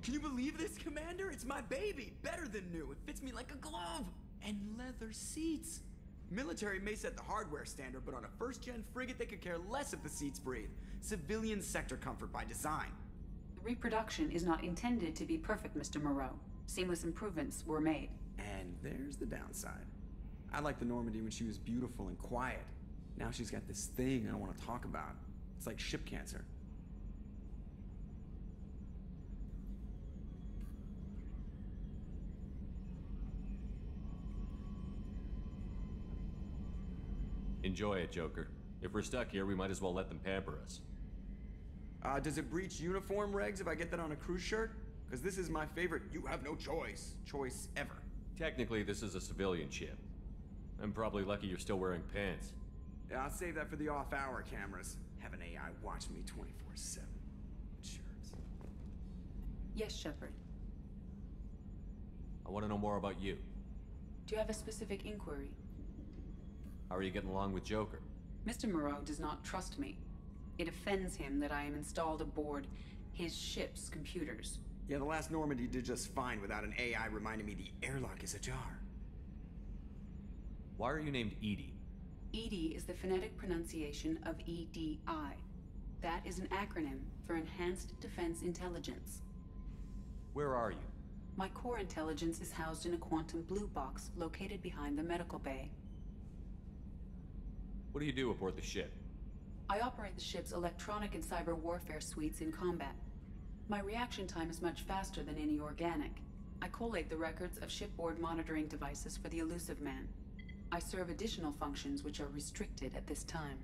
Can you believe this, Commander? It's my baby! Better than new. It fits me like a glove! And leather seats. Military may set the hardware standard, but on a first-gen frigate, they could care less if the seats breathe. Civilian sector comfort by design. The reproduction is not intended to be perfect, Mr. Moreau. Seamless improvements were made. And there's the downside. I liked the Normandy when she was beautiful and quiet. Now she's got this thing I don't want to talk about. It's like ship cancer. Enjoy it, Joker. If we're stuck here, we might as well let them pamper us. Does it breach uniform regs if I get that on a cruise shirt? Because this is my favorite you have no choice ever. Technically, this is a civilian ship. I'm probably lucky you're still wearing pants. Yeah, I'll save that for the off-hour cameras. Have an AI watch me 24/7. Shirts. Yes, Shepard. I want to know more about you. Do you have a specific inquiry? How are you getting along with Joker? Mr. Moreau does not trust me. It offends him that I am installed aboard his ship's computers. Yeah, the last Normandy did just fine without an AI reminding me the airlock is ajar. Why are you named Edie? EDI is the phonetic pronunciation of EDI. That is an acronym for Enhanced Defense Intelligence. Where are you? My core intelligence is housed in a quantum blue box located behind the medical bay. What do you do aboard the ship? I operate the ship's electronic and cyber warfare suites in combat. My reaction time is much faster than any organic. I collate the records of shipboard monitoring devices for the Elusive Man. I serve additional functions which are restricted at this time.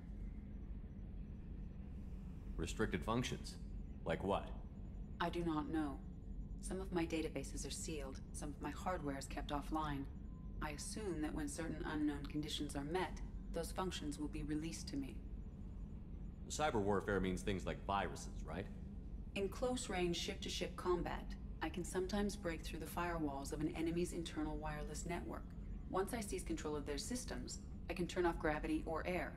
Restricted functions? Like what? I do not know. Some of my databases are sealed, some of my hardware is kept offline. I assume that when certain unknown conditions are met, those functions will be released to me. Cyber warfare means things like viruses, right? In close-range ship-to-ship combat, I can sometimes break through the firewalls of an enemy's internal wireless network. Once I seize control of their systems, I can turn off gravity or air.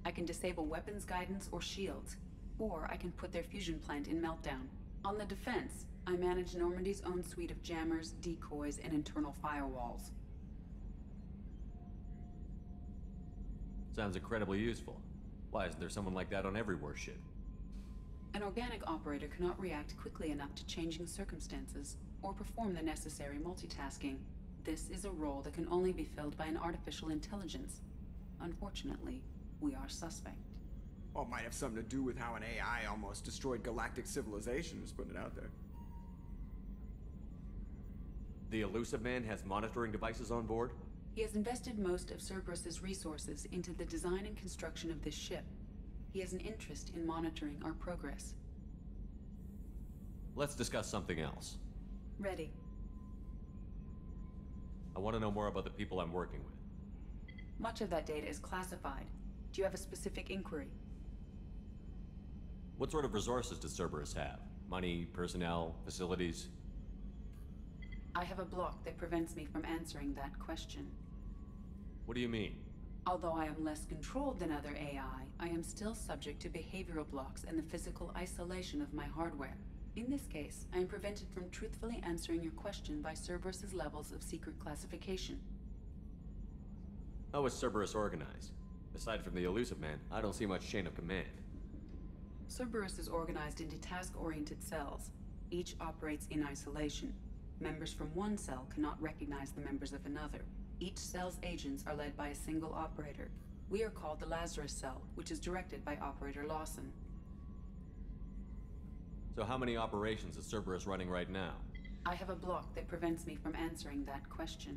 I can disable weapons guidance or shields, or I can put their fusion plant in meltdown. On the defense, I manage Normandy's own suite of jammers, decoys, and internal firewalls. Sounds incredibly useful. Why isn't there someone like that on every warship? An organic operator cannot react quickly enough to changing circumstances or perform the necessary multitasking. This is a role that can only be filled by an artificial intelligence. Unfortunately, we are suspect. Well, it might have something to do with how an AI almost destroyed galactic civilization, just putting it out there. The Elusive Man has monitoring devices on board? He has invested most of Cerberus's resources into the design and construction of this ship. He has an interest in monitoring our progress. Let's discuss something else. Ready. I want to know more about the people I'm working with. Much of that data is classified. Do you have a specific inquiry? What sort of resources does Cerberus have? Money, personnel, facilities? I have a block that prevents me from answering that question. What do you mean? Although I am less controlled than other AI, I am still subject to behavioral blocks and the physical isolation of my hardware. In this case, I am prevented from truthfully answering your question by Cerberus's levels of secret classification. How is Cerberus organized? Aside from the Elusive Man, I don't see much chain of command. Cerberus is organized into task-oriented cells. Each operates in isolation. Members from one cell cannot recognize the members of another. Each cell's agents are led by a single operator. We are called the Lazarus Cell, which is directed by Operator Lawson. So how many operations is Cerberus running right now? I have a block that prevents me from answering that question.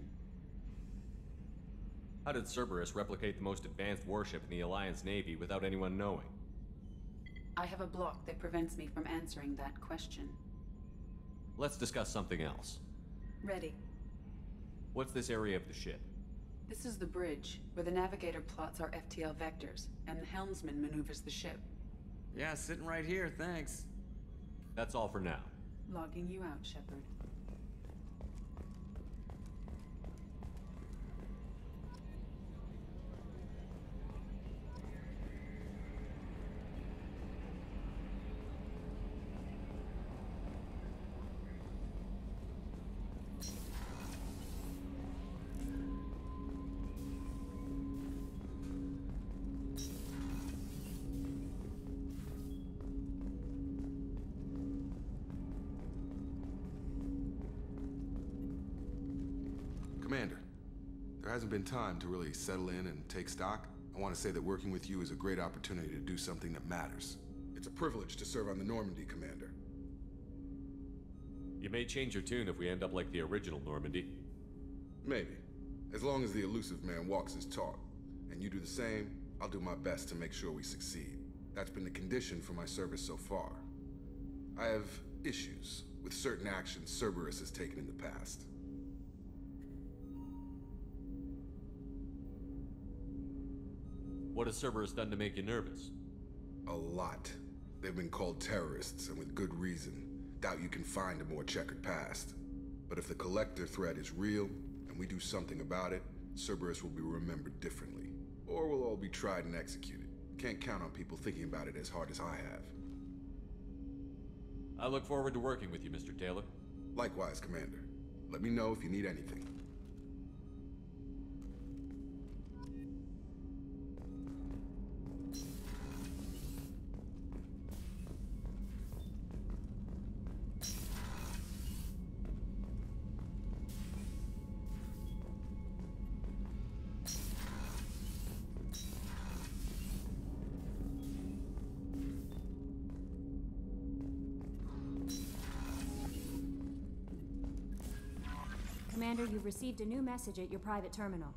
How did Cerberus replicate the most advanced warship in the Alliance Navy without anyone knowing? I have a block that prevents me from answering that question. Let's discuss something else. Ready. What's this area of the ship? This is the bridge, where the navigator plots our FTL vectors, and the helmsman maneuvers the ship. Yeah, sitting right here, thanks. That's all for now. Logging you out, Shepard. Commander, there hasn't been time to really settle in and take stock. I want to say that working with you is a great opportunity to do something that matters. It's a privilege to serve on the Normandy, Commander. You may change your tune if we end up like the original Normandy. Maybe. As long as the elusive man walks his talk, and you do the same, I'll do my best to make sure we succeed. That's been the condition for my service so far. I have issues with certain actions Cerberus has taken in the past. What has Cerberus done to make you nervous? A lot. They've been called terrorists, and with good reason. Doubt you can find a more checkered past. But if the Collector threat is real, and we do something about it, Cerberus will be remembered differently. Or we'll all be tried and executed. Can't count on people thinking about it as hard as I have. I look forward to working with you, Mr. Taylor. Likewise, Commander. Let me know if you need anything. Commander, you've received a new message at your private terminal.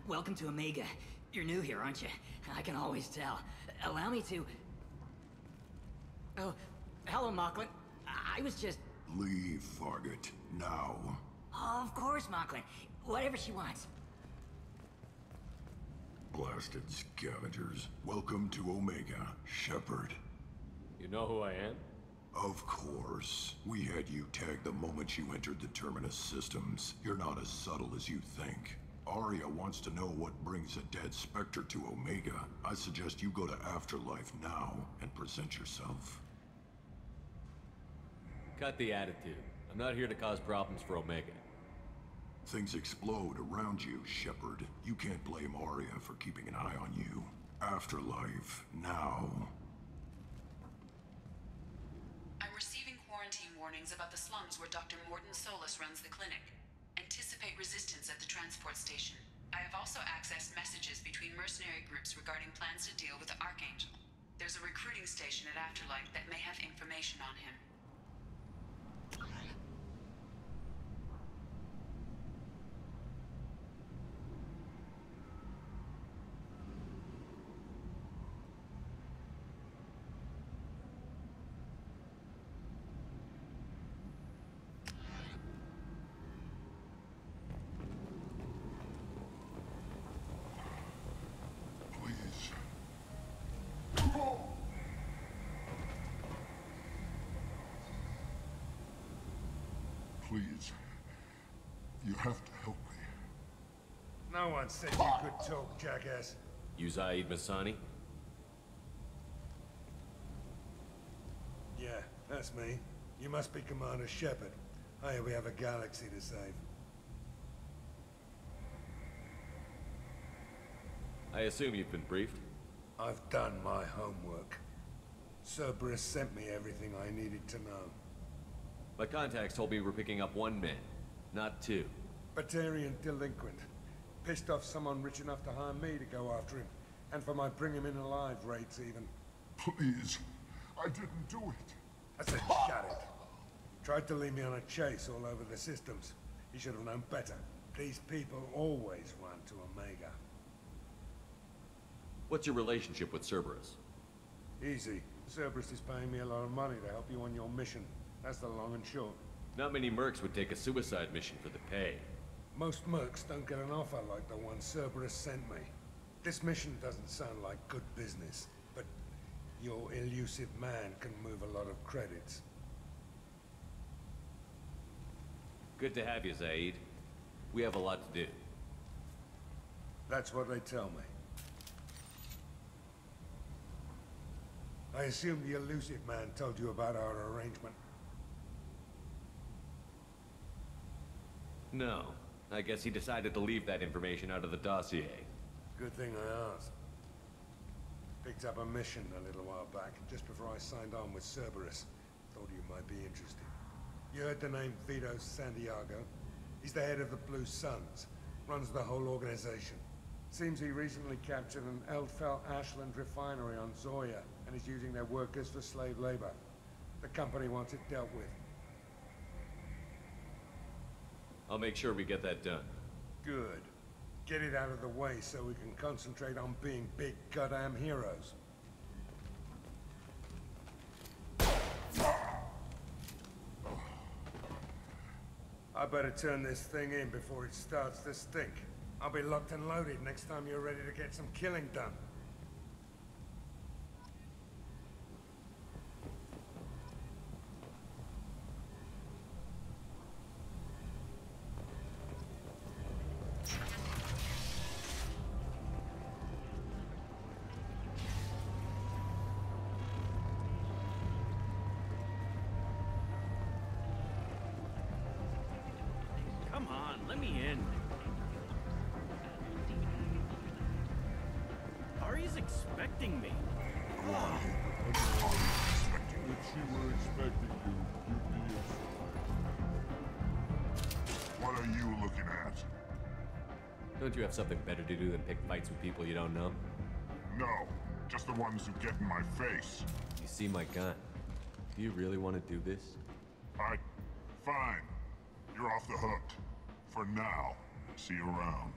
Welcome to Omega. You're new here, aren't you? I can always tell. Allow me to... Oh, hello, Mocklin. I was just... Leave, Fargate. Now. Of course, Mocklin. Whatever she wants. Blasted scavengers. Welcome to Omega, Shepard. You know who I am? Of course. We had you tagged the moment you entered the Terminus systems. You're not as subtle as you think. Arya wants to know what brings a dead Spectre to Omega, I suggest you go to Afterlife now and present yourself. Cut the attitude. I'm not here to cause problems for Omega. Things explode around you, Shepard. You can't blame Arya for keeping an eye on you. Afterlife, now. I'm receiving quarantine warnings about the slums where Dr. Mordin Solus runs the clinic. Anticipate resistance at the transport station. I have also accessed messages between mercenary groups regarding plans to deal with the Archangel. There's a recruiting station at Afterlife that may have information on him. Please. You have to help me. No one said you could talk, jackass. You Zaid Masani? Yeah, that's me. You must be Commander Shepard. Hey, we have a galaxy to save. I assume you've been briefed? I've done my homework. Cerberus sent me everything I needed to know. My contacts told me we're picking up 1 man, not 2. Batarian delinquent. Pissed off someone rich enough to hire me to go after him. And for my bring him in alive rates even. Please. I didn't do it. I said shut it. Tried to lead me on a chase all over the systems. He should have known better. These people always run to Omega. What's your relationship with Cerberus? Easy. Cerberus is paying me a lot of money to help you on your mission. That's the long and short. Not many mercs would take a suicide mission for the pay. Most mercs don't get an offer like the one Cerberus sent me. This mission doesn't sound like good business, but your elusive man can move a lot of credits. Good to have you, Zaid. We have a lot to do. That's what they tell me. I assume the elusive man told you about our arrangement. No. I guess he decided to leave that information out of the dossier. Good thing I asked. Picked up a mission a little while back, just before I signed on with Cerberus. Thought you might be interested. You heard the name Vito Santiago? He's the head of the Blue Suns. Runs the whole organization. Seems he recently captured an Eldfell Ashland refinery on Zoya, and is using their workers for slave labor. The company wants it dealt with. I'll make sure we get that done. Good. Get it out of the way so we can concentrate on being big goddamn heroes. I better turn this thing in before it starts to stink. I'll be locked and loaded next time you're ready to get some killing done. Come on, let me in. Ari's expecting me. If she were expecting you, you'd be inside. What are you looking at? Don't you have something better to do than pick fights with people you don't know? No, just the ones who get in my face. You see my gun. Do you really want to do this? Fine. You're off the hook. For now. See you around.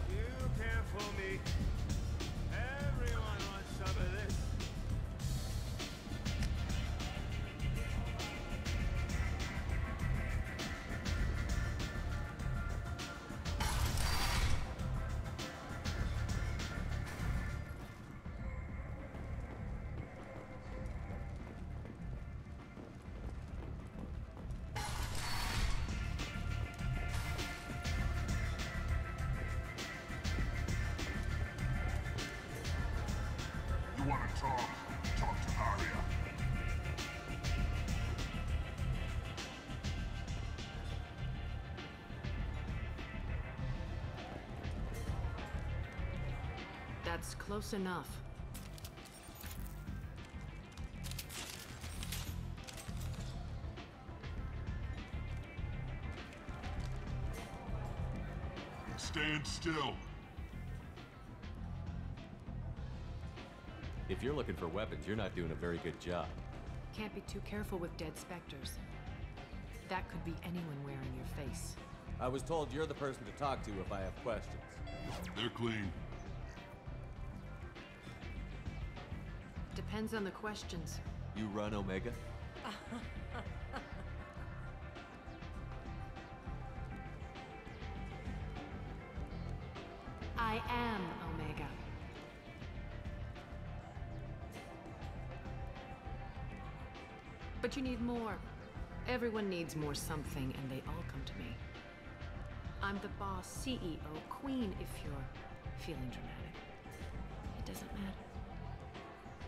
You can't fool me. Everyone wants some of this. You want to talk? Talk to Arya. That's close enough. Stand still. If you're looking for weapons, you're not doing a very good job. Can't be too careful with dead specters. That could be anyone wearing your face. I was told you're the person to talk to if I have questions. They're clean. Depends on the questions. You run Omega? I am Omega. But you need more. Everyone needs more something, and they all come to me. I'm the boss, CEO, queen, if you're feeling dramatic. It doesn't matter.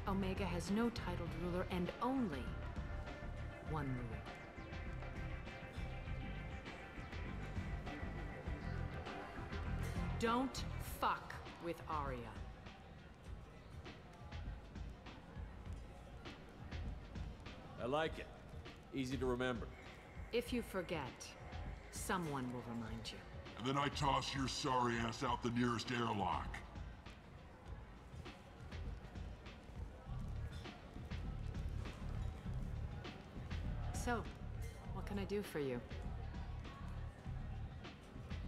Omega has no titled ruler and only one ruler. Don't fuck with Arya. I like it. Easy to remember. If you forget, someone will remind you. And then I toss your sorry ass out the nearest airlock. So, what can I do for you?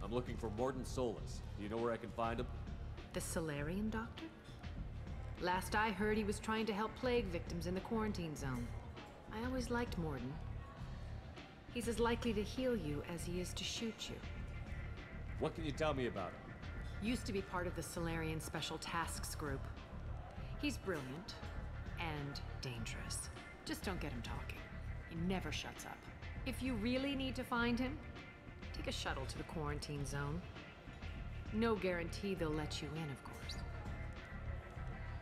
I'm looking for Mordin Solus. Do you know where I can find him? The Solarian doctor? Last I heard, he was trying to help plague victims in the quarantine zone. I always liked Mordin. He's as likely to heal you as he is to shoot you. What can you tell me about him? Used to be part of the Solarian Special Tasks Group. He's brilliant and dangerous. Just don't get him talking. He never shuts up. If you really need to find him, take a shuttle to the quarantine zone. No guarantee they'll let you in, of course.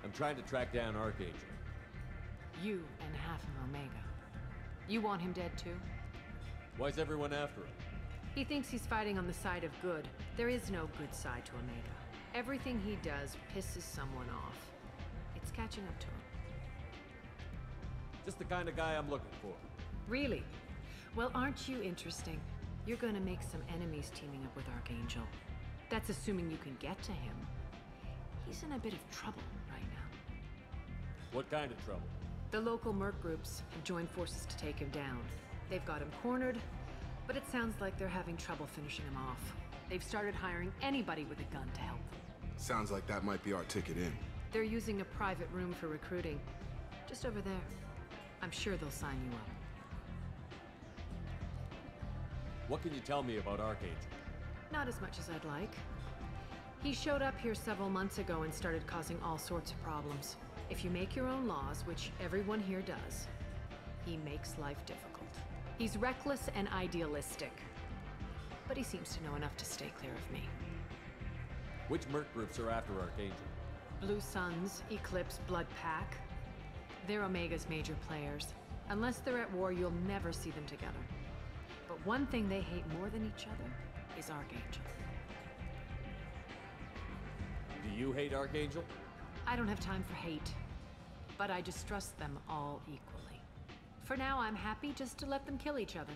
I'm trying to track down Archangel. You and half of Omega. You want him dead too? Why's everyone after him? He thinks he's fighting on the side of good. There is no good side to Omega. Everything he does pisses someone off. It's catching up to him. Just the kind of guy I'm looking for. Really? Well, aren't you interesting? You're gonna make some enemies teaming up with Archangel. That's assuming you can get to him. He's in a bit of trouble right now. What kind of trouble? The local merc groups have joined forces to take him down. They've got him cornered, but it sounds like they're having trouble finishing him off. They've started hiring anybody with a gun to help them. Sounds like that might be our ticket in. They're using a private room for recruiting. Just over there. I'm sure they'll sign you up. What can you tell me about Archangel? Not as much as I'd like. He showed up here several months ago and started causing all sorts of problems. If you make your own laws, which everyone here does, he makes life difficult. He's reckless and idealistic. But he seems to know enough to stay clear of me. Which merc groups are after Archangel? Blue Suns, Eclipse, Blood Pack. They're Omega's major players. Unless they're at war, you'll never see them together. But one thing they hate more than each other is Archangel. Do you hate Archangel? I don't have time for hate, but I distrust them all equally. For now, I'm happy just to let them kill each other.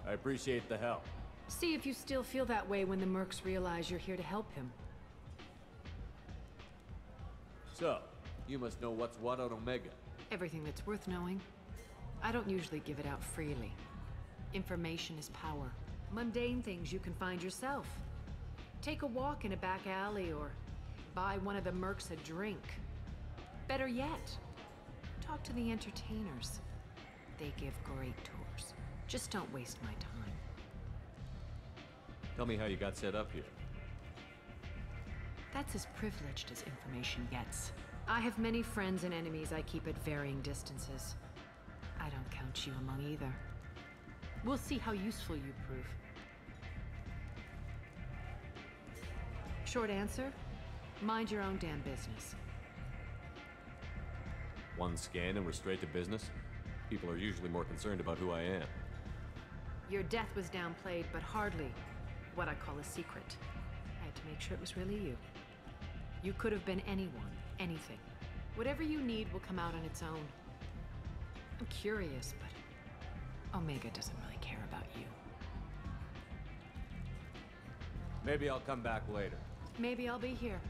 I appreciate the help. See if you still feel that way when the mercs realize you're here to help him. So, you must know what's what on Omega. Everything that's worth knowing. I don't usually give it out freely. Information is power. Mundane things you can find yourself. Take a walk in a back alley or buy one of the mercs a drink. Better yet, talk to the entertainers. They give great tours. Just don't waste my time. Tell me how you got set up here. That's as privileged as information gets. I have many friends and enemies I keep at varying distances. I don't count you among either. We'll see how useful you prove. Short answer, mind your own damn business. One scan and we're straight to business? People are usually more concerned about who I am. Your death was downplayed, but hardly what I call a secret. I had to make sure it was really you. You could have been anyone, anything. Whatever you need will come out on its own. I'm curious, but Omega doesn't really care about you. Maybe I'll come back later. Maybe I'll be here.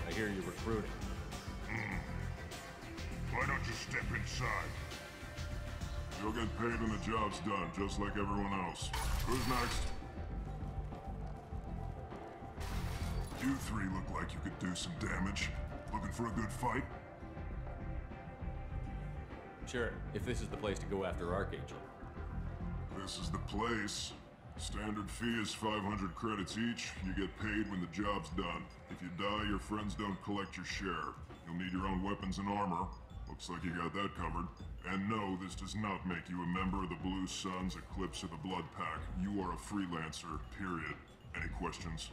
I hear you're recruiting. Why don't you step inside? You'll get paid when the job's done, just like everyone else. Who's next? You three look like you could do some damage. Looking for a good fight? Sure, if this is the place to go after Archangel. This is the place. Standard fee is 500 credits each. You get paid when the job's done. If you die, your friends don't collect your share. You'll need your own weapons and armor. Looks like you got that covered. And no, this does not make you a member of the Blue Suns, Eclipse, or the Blood Pack. You are a freelancer, period. Any questions?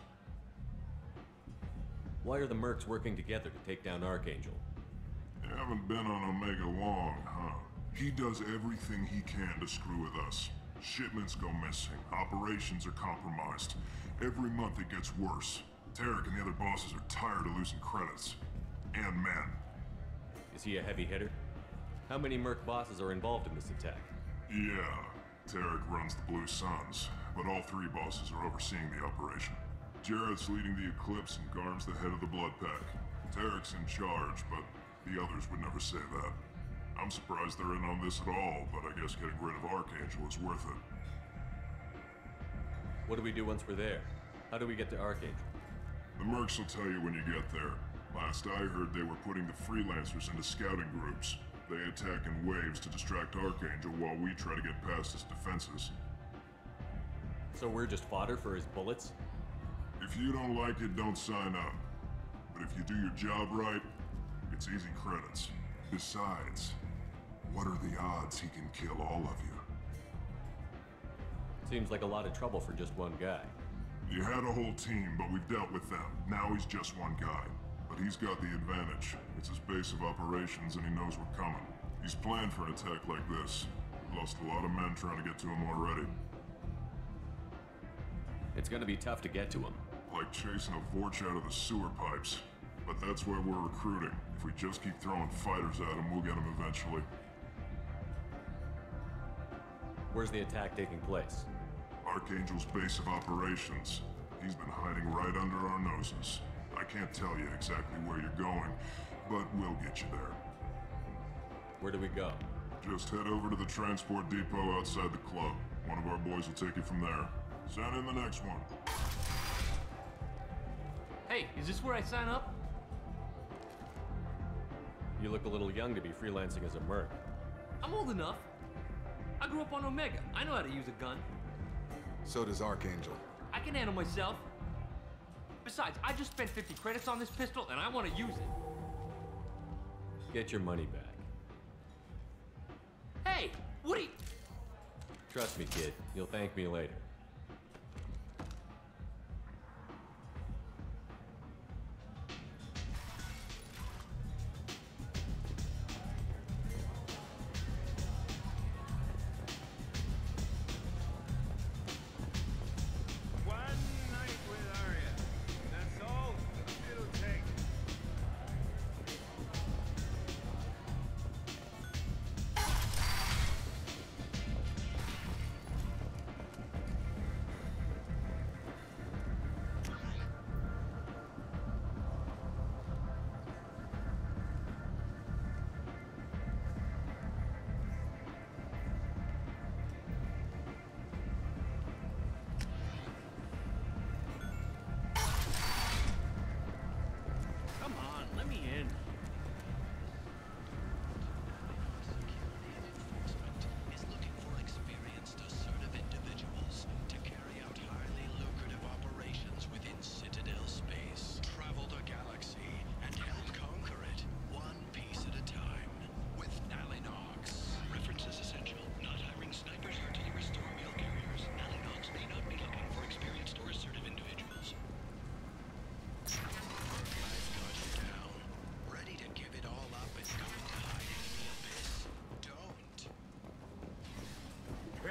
Why are the mercs working together to take down Archangel? You haven't been on Omega long, huh? He does everything he can to screw with us. Shipments go missing, operations are compromised. Every month it gets worse. Tarek and the other bosses are tired of losing credits. And men. Is he a heavy hitter? How many merc bosses are involved in this attack? Yeah, Tarek runs the Blue Suns, but all three bosses are overseeing the operation. Jarrett's leading the Eclipse and Garm's the head of the Blood Pack. Tarek's in charge, but the others would never say that. I'm surprised they're in on this at all, but I guess getting rid of Archangel is worth it. What do we do once we're there? How do we get to Archangel? The mercs will tell you when you get there. Last I heard, they were putting the freelancers into scouting groups. They attack in waves to distract Archangel while we try to get past his defenses. So we're just fodder for his bullets? If you don't like it, don't sign up. But if you do your job right, it's easy credits. Besides, what are the odds he can kill all of you? Seems like a lot of trouble for just one guy. You had a whole team, but we've dealt with them. Now he's just one guy. But he's got the advantage. It's his base of operations and he knows we're coming. He's planned for an attack like this. Lost a lot of men trying to get to him already. It's gonna be tough to get to him. Like chasing a Vorch out of the sewer pipes. But that's why we're recruiting. If we just keep throwing fighters at him, we'll get him eventually. Where's the attack taking place? Archangel's base of operations. He's been hiding right under our noses. I can't tell you exactly where you're going, but we'll get you there. Where do we go? Just head over to the transport depot outside the club. One of our boys will take you from there. Send in the next one. Hey, is this where I sign up? You look a little young to be freelancing as a merc. I'm old enough. I grew up on Omega. I know how to use a gun. So does Archangel. I can handle myself. Besides, I just spent 50 credits on this pistol and I want to use it. Get your money back. Hey, what are you... Trust me, kid. You'll thank me later.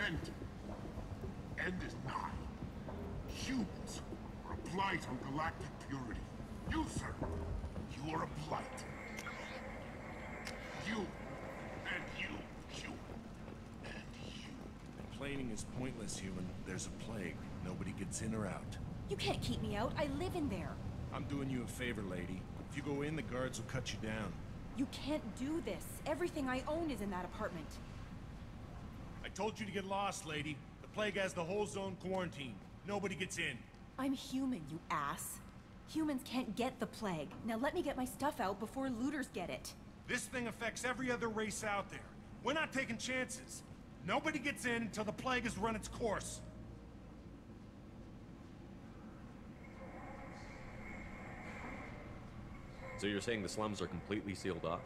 end. End is nigh. Humans are a blight on galactic purity. You, sir, you are a blight. You, and you, and you. Complaining is pointless, human. There's a plague. Nobody gets in or out. You can't keep me out. I live in there. I'm doing you a favor, lady. If you go in, the guards will cut you down. You can't do this. Everything I own is in that apartment. I told you to get lost, lady. The plague has the whole zone quarantined. Nobody gets in. I'm human, you ass. Humans can't get the plague. Now let me get my stuff out before looters get it. This thing affects every other race out there. We're not taking chances. Nobody gets in until the plague has run its course. So you're saying the slums are completely sealed off?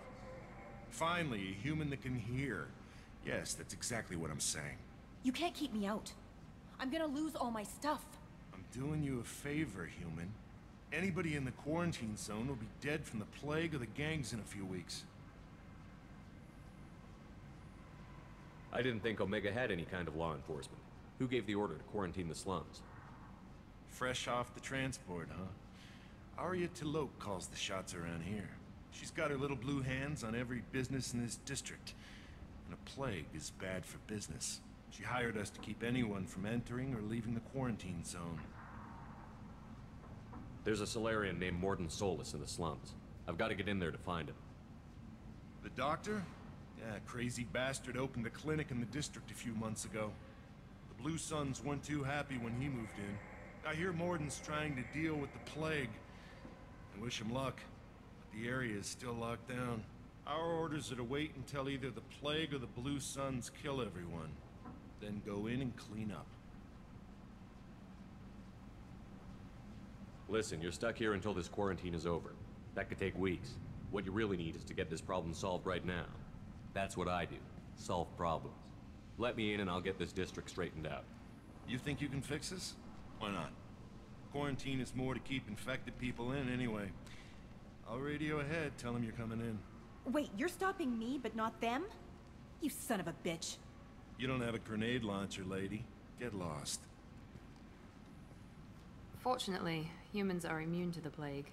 Finally, a human that can hear. Yes, that's exactly what I'm saying. You can't keep me out. I'm gonna lose all my stuff. I'm doing you a favor, human. Anybody in the quarantine zone will be dead from the plague or the gangs in a few weeks. I didn't think Omega had any kind of law enforcement. Who gave the order to quarantine the slums? Fresh off the transport, huh? Arya Tilok calls the shots around here. She's got her little blue hands on every business in this district. And a plague is bad for business. She hired us to keep anyone from entering or leaving the quarantine zone. There's a Solarian named Morden Solus in the slums. I've got to get in there to find him. The doctor? Yeah, crazy bastard opened a clinic in the district a few months ago. The Blue Suns weren't too happy when he moved in. I hear Morden's trying to deal with the plague. I wish him luck, but the area is still locked down. Our orders are to wait until either the plague or the Blue Suns kill everyone. Then go in and clean up. Listen, you're stuck here until this quarantine is over. That could take weeks. What you really need is to get this problem solved right now. That's what I do. Solve problems. Let me in and I'll get this district straightened out. You think you can fix this? Why not? Quarantine is more to keep infected people in anyway. I'll radio ahead, tell them you're coming in. Wait, you're stopping me, but not them? You son of a bitch. You don't have a grenade launcher, lady. Get lost. Fortunately, humans are immune to the plague.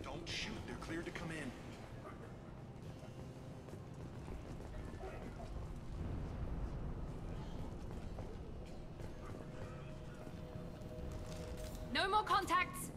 Don't shoot, they're cleared to come in. No more contacts!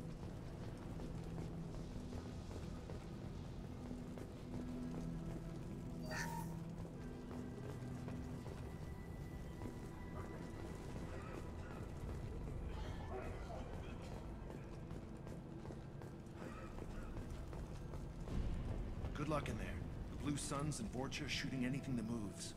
Good luck in there. The Blue Suns and Vorcha are shooting anything that moves.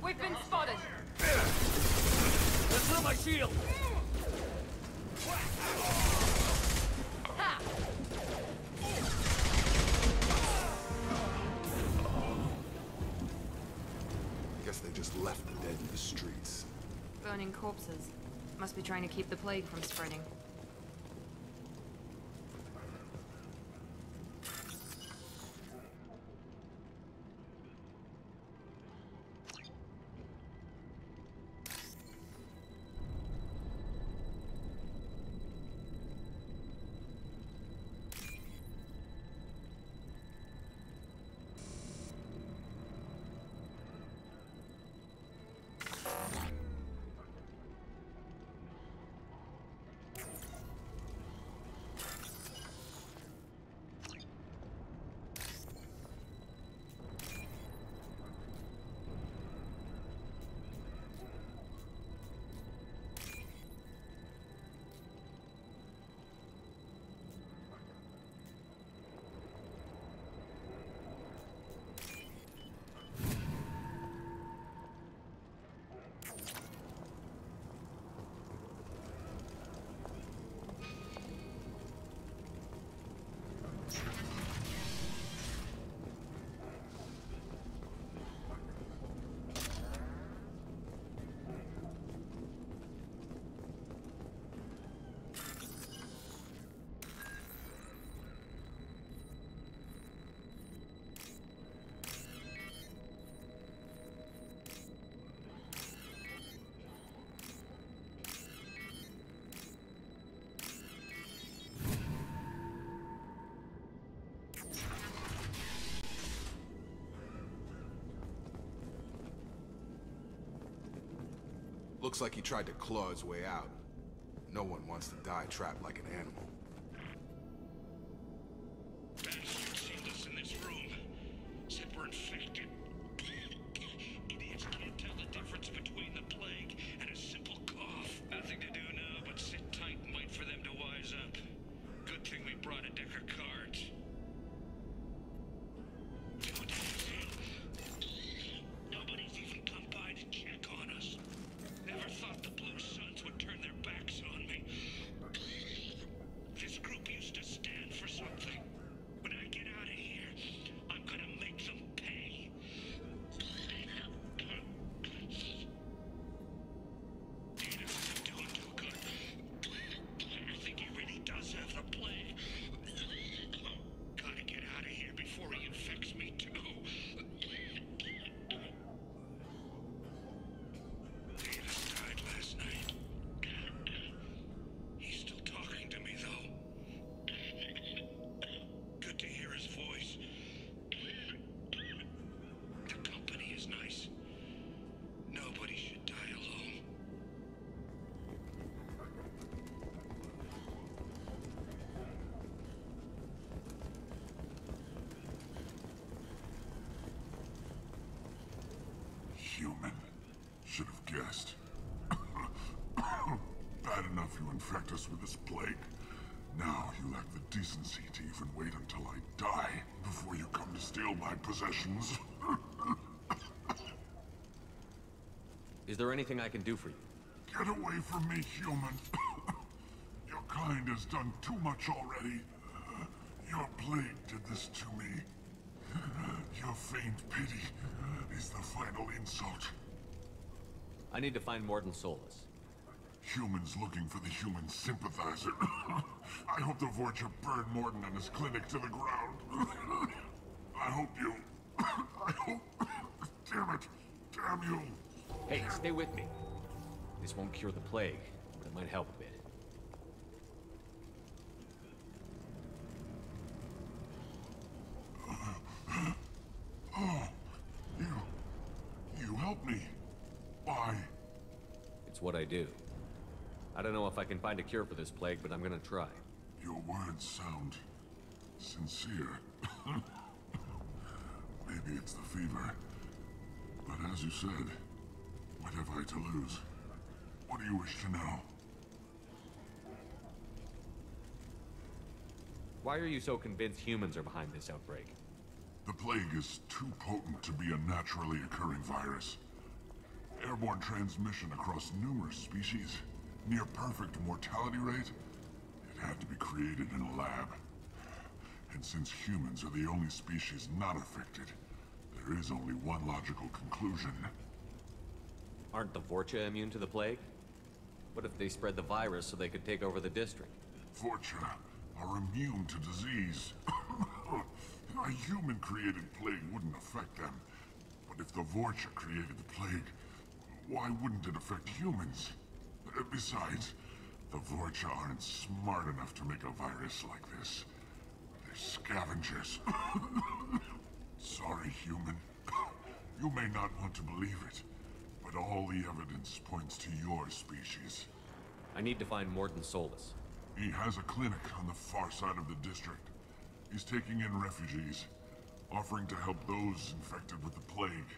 We've been spotted! Let's throw my shield! Ha! Burning corpses. Must be trying to keep the plague from spreading. Looks like he tried to claw his way out. No one wants to die trapped like an animal. Bastards sealed us in this room. Said we're infected. Idiots can't tell the difference between the plague and a simple cough. Nothing to do now but sit tight and wait for them to wise up. Good thing we brought a deck of cards. Nobody's even come by to check on us. Never thought the Blue Suns would turn their backs on me. This group used to stand for something. When I get out of here, I'm gonna make them pay. Data isn't doing too good. I think he really does have the plague. Gotta get out of here before he infects me too. Davis died last night. He's still talking to me, though. Good to hear his voice. The company is nice. Nobody should die alone. Human. Should have guessed. Bad enough you infect us with this plague. Now you lack the decency to even wait until I die before you come to steal my possessions. Is there anything I can do for you? Get away from me, human. Your kind has done too much already. Your plague did this to me. Your feigned pity is the final insult. I need to find Morton Solus. Humans looking for the human sympathizer. I hope the Vorcha burned Morton and his clinic to the ground. I hope you... I hope... Damn it. Damn you. Hey, stay with me. This won't cure the plague, but it might help a bit. Oh, you helped me. Why? It's what I do. I don't know if I can find a cure for this plague, but I'm gonna try. Your words sound sincere. Maybe it's the fever. But as you said, what have I to lose? What do you wish to know? Why are you so convinced humans are behind this outbreak? The plague is too potent to be a naturally occurring virus. Airborne transmission across numerous species, near perfect mortality rate. It had to be created in a lab. And since humans are the only species not affected, there is only one logical conclusion. Aren't the Vorcha immune to the plague? What if they spread the virus so they could take over the district? Vorcha are immune to disease. A human-created plague wouldn't affect them. But if the Vorcha created the plague, why wouldn't it affect humans? Besides, the Vorcha aren't smart enough to make a virus like this. They're scavengers. Sorry, human. You may not want to believe it, but all the evidence points to your species. I need to find Mordin Solus. He has a clinic on the far side of the district. He's taking in refugees, offering to help those infected with the plague.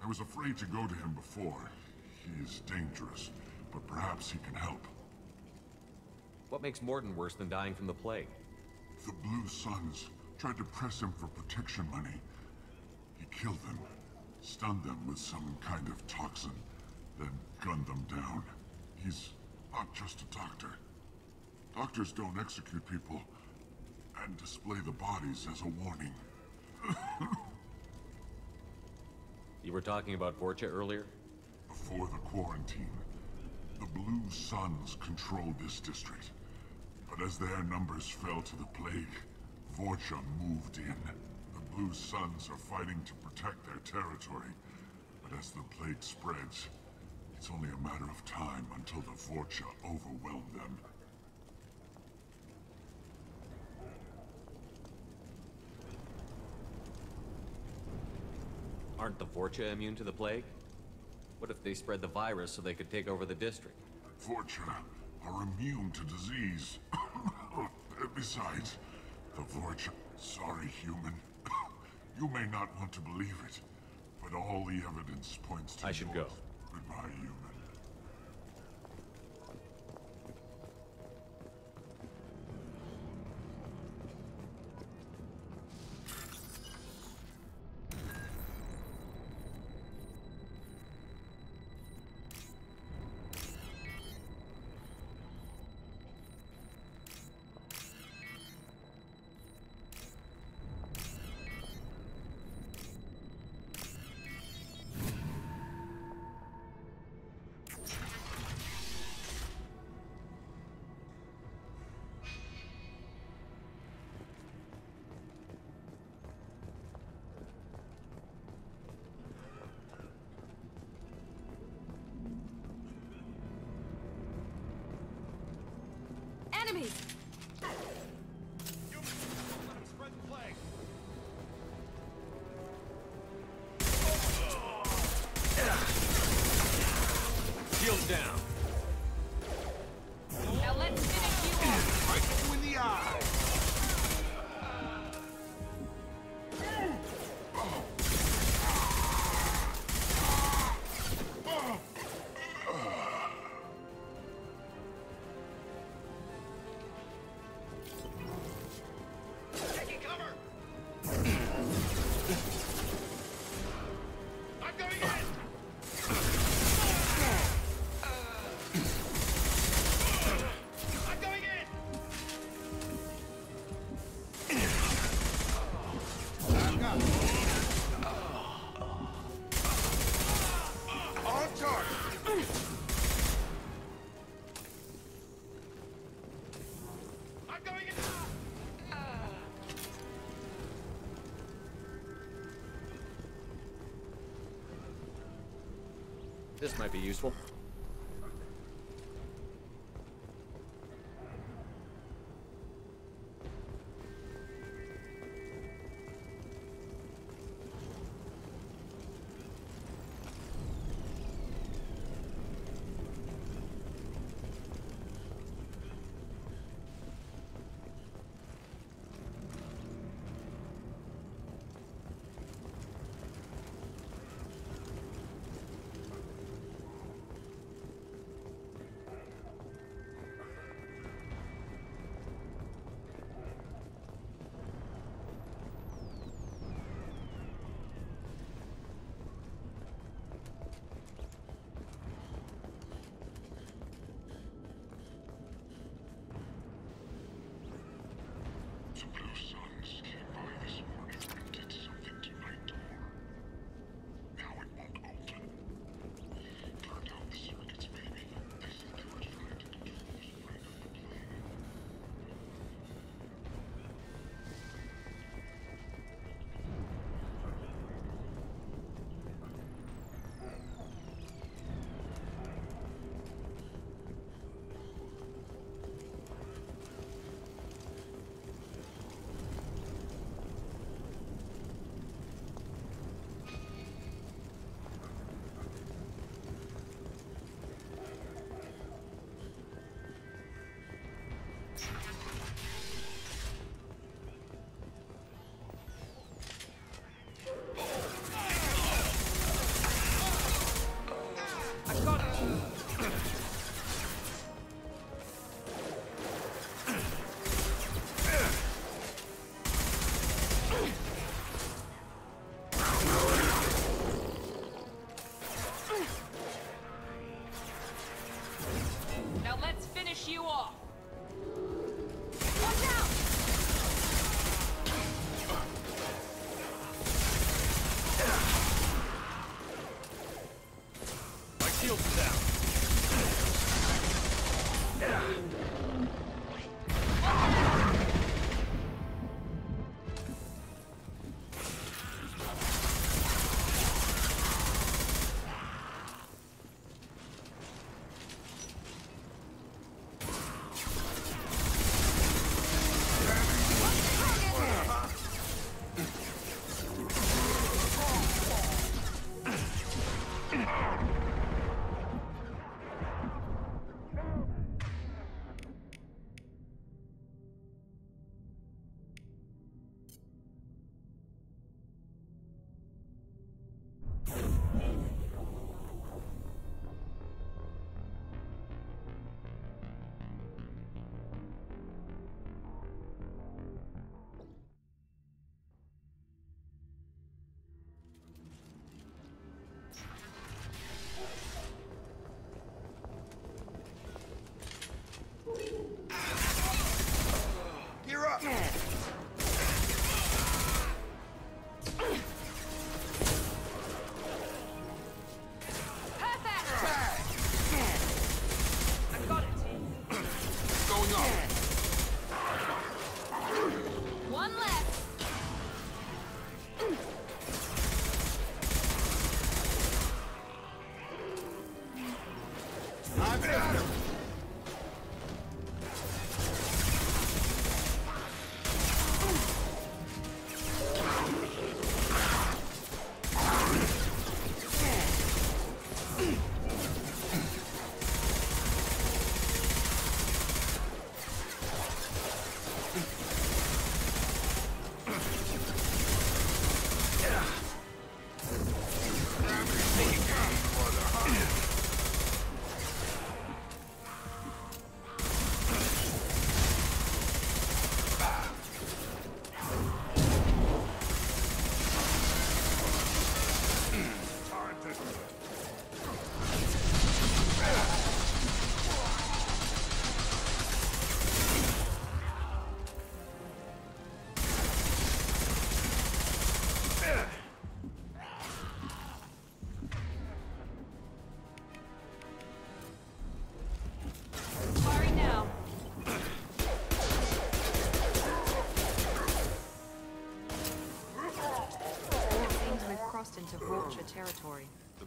I was afraid to go to him before. He is dangerous, but perhaps he can help. What makes Mordin worse than dying from the plague? The Blue Suns tried to press him for protection money. He killed them, stunned them with some kind of toxin, then gunned them down. He's not just a doctor. Doctors don't execute people and display the bodies as a warning. You were talking about Vorcha earlier? Before the quarantine, the Blue Suns controlled this district. But as their numbers fell to the plague, Vorcha moved in. The Blue Suns are fighting to protect their territory. But as the plague spreads, it's only a matter of time until the Vorcha overwhelm them. Aren't the Vorcha immune to the plague? What if they spread the virus so they could take over the district? Vorcha are immune to disease. Besides, the Vorcha... Sorry, human. You may not want to believe it, but all the evidence points to I should go. Goodbye, human. Enemies! Shields down. Now let's finish you off. Right you in the eye. Taking cover! I'm going in! I'm going in! On target. I'm going in! This might be useful.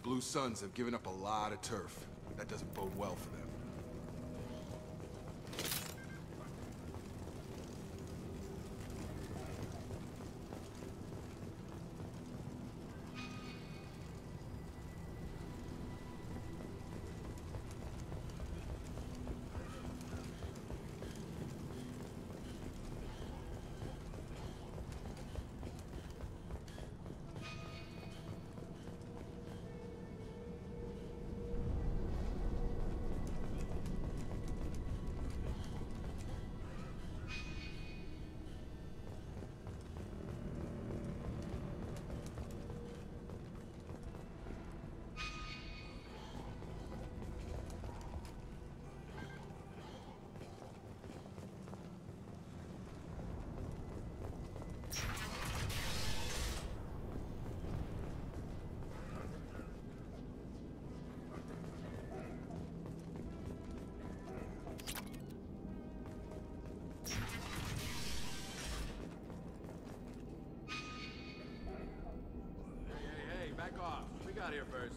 Blue Suns have given up a lot of turf. That doesn't bode well for them. Here first.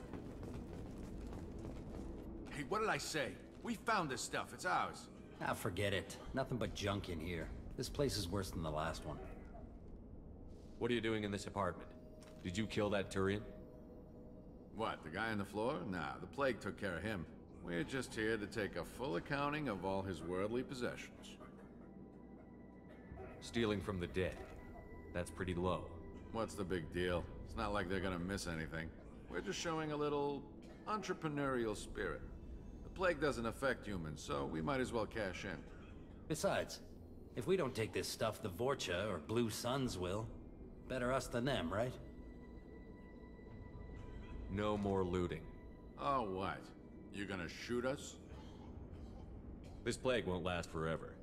Hey, what did I say? We found this stuff. It's ours. Ah, forget it. Nothing but junk in here. This place is worse than the last one. What are you doing in this apartment? Did you kill that Turian? What, the guy on the floor? Nah, the plague took care of him. We're just here to take a full accounting of all his worldly possessions. Stealing from the dead. That's pretty low. What's the big deal? It's not like they're gonna miss anything. We're just showing a little entrepreneurial spirit. The plague doesn't affect humans, so we might as well cash in. Besides, if we don't take this stuff, the Vorcha or Blue Suns will. Better us than them, right? No more looting. Oh, what? You gonna shoot us? This plague won't last forever.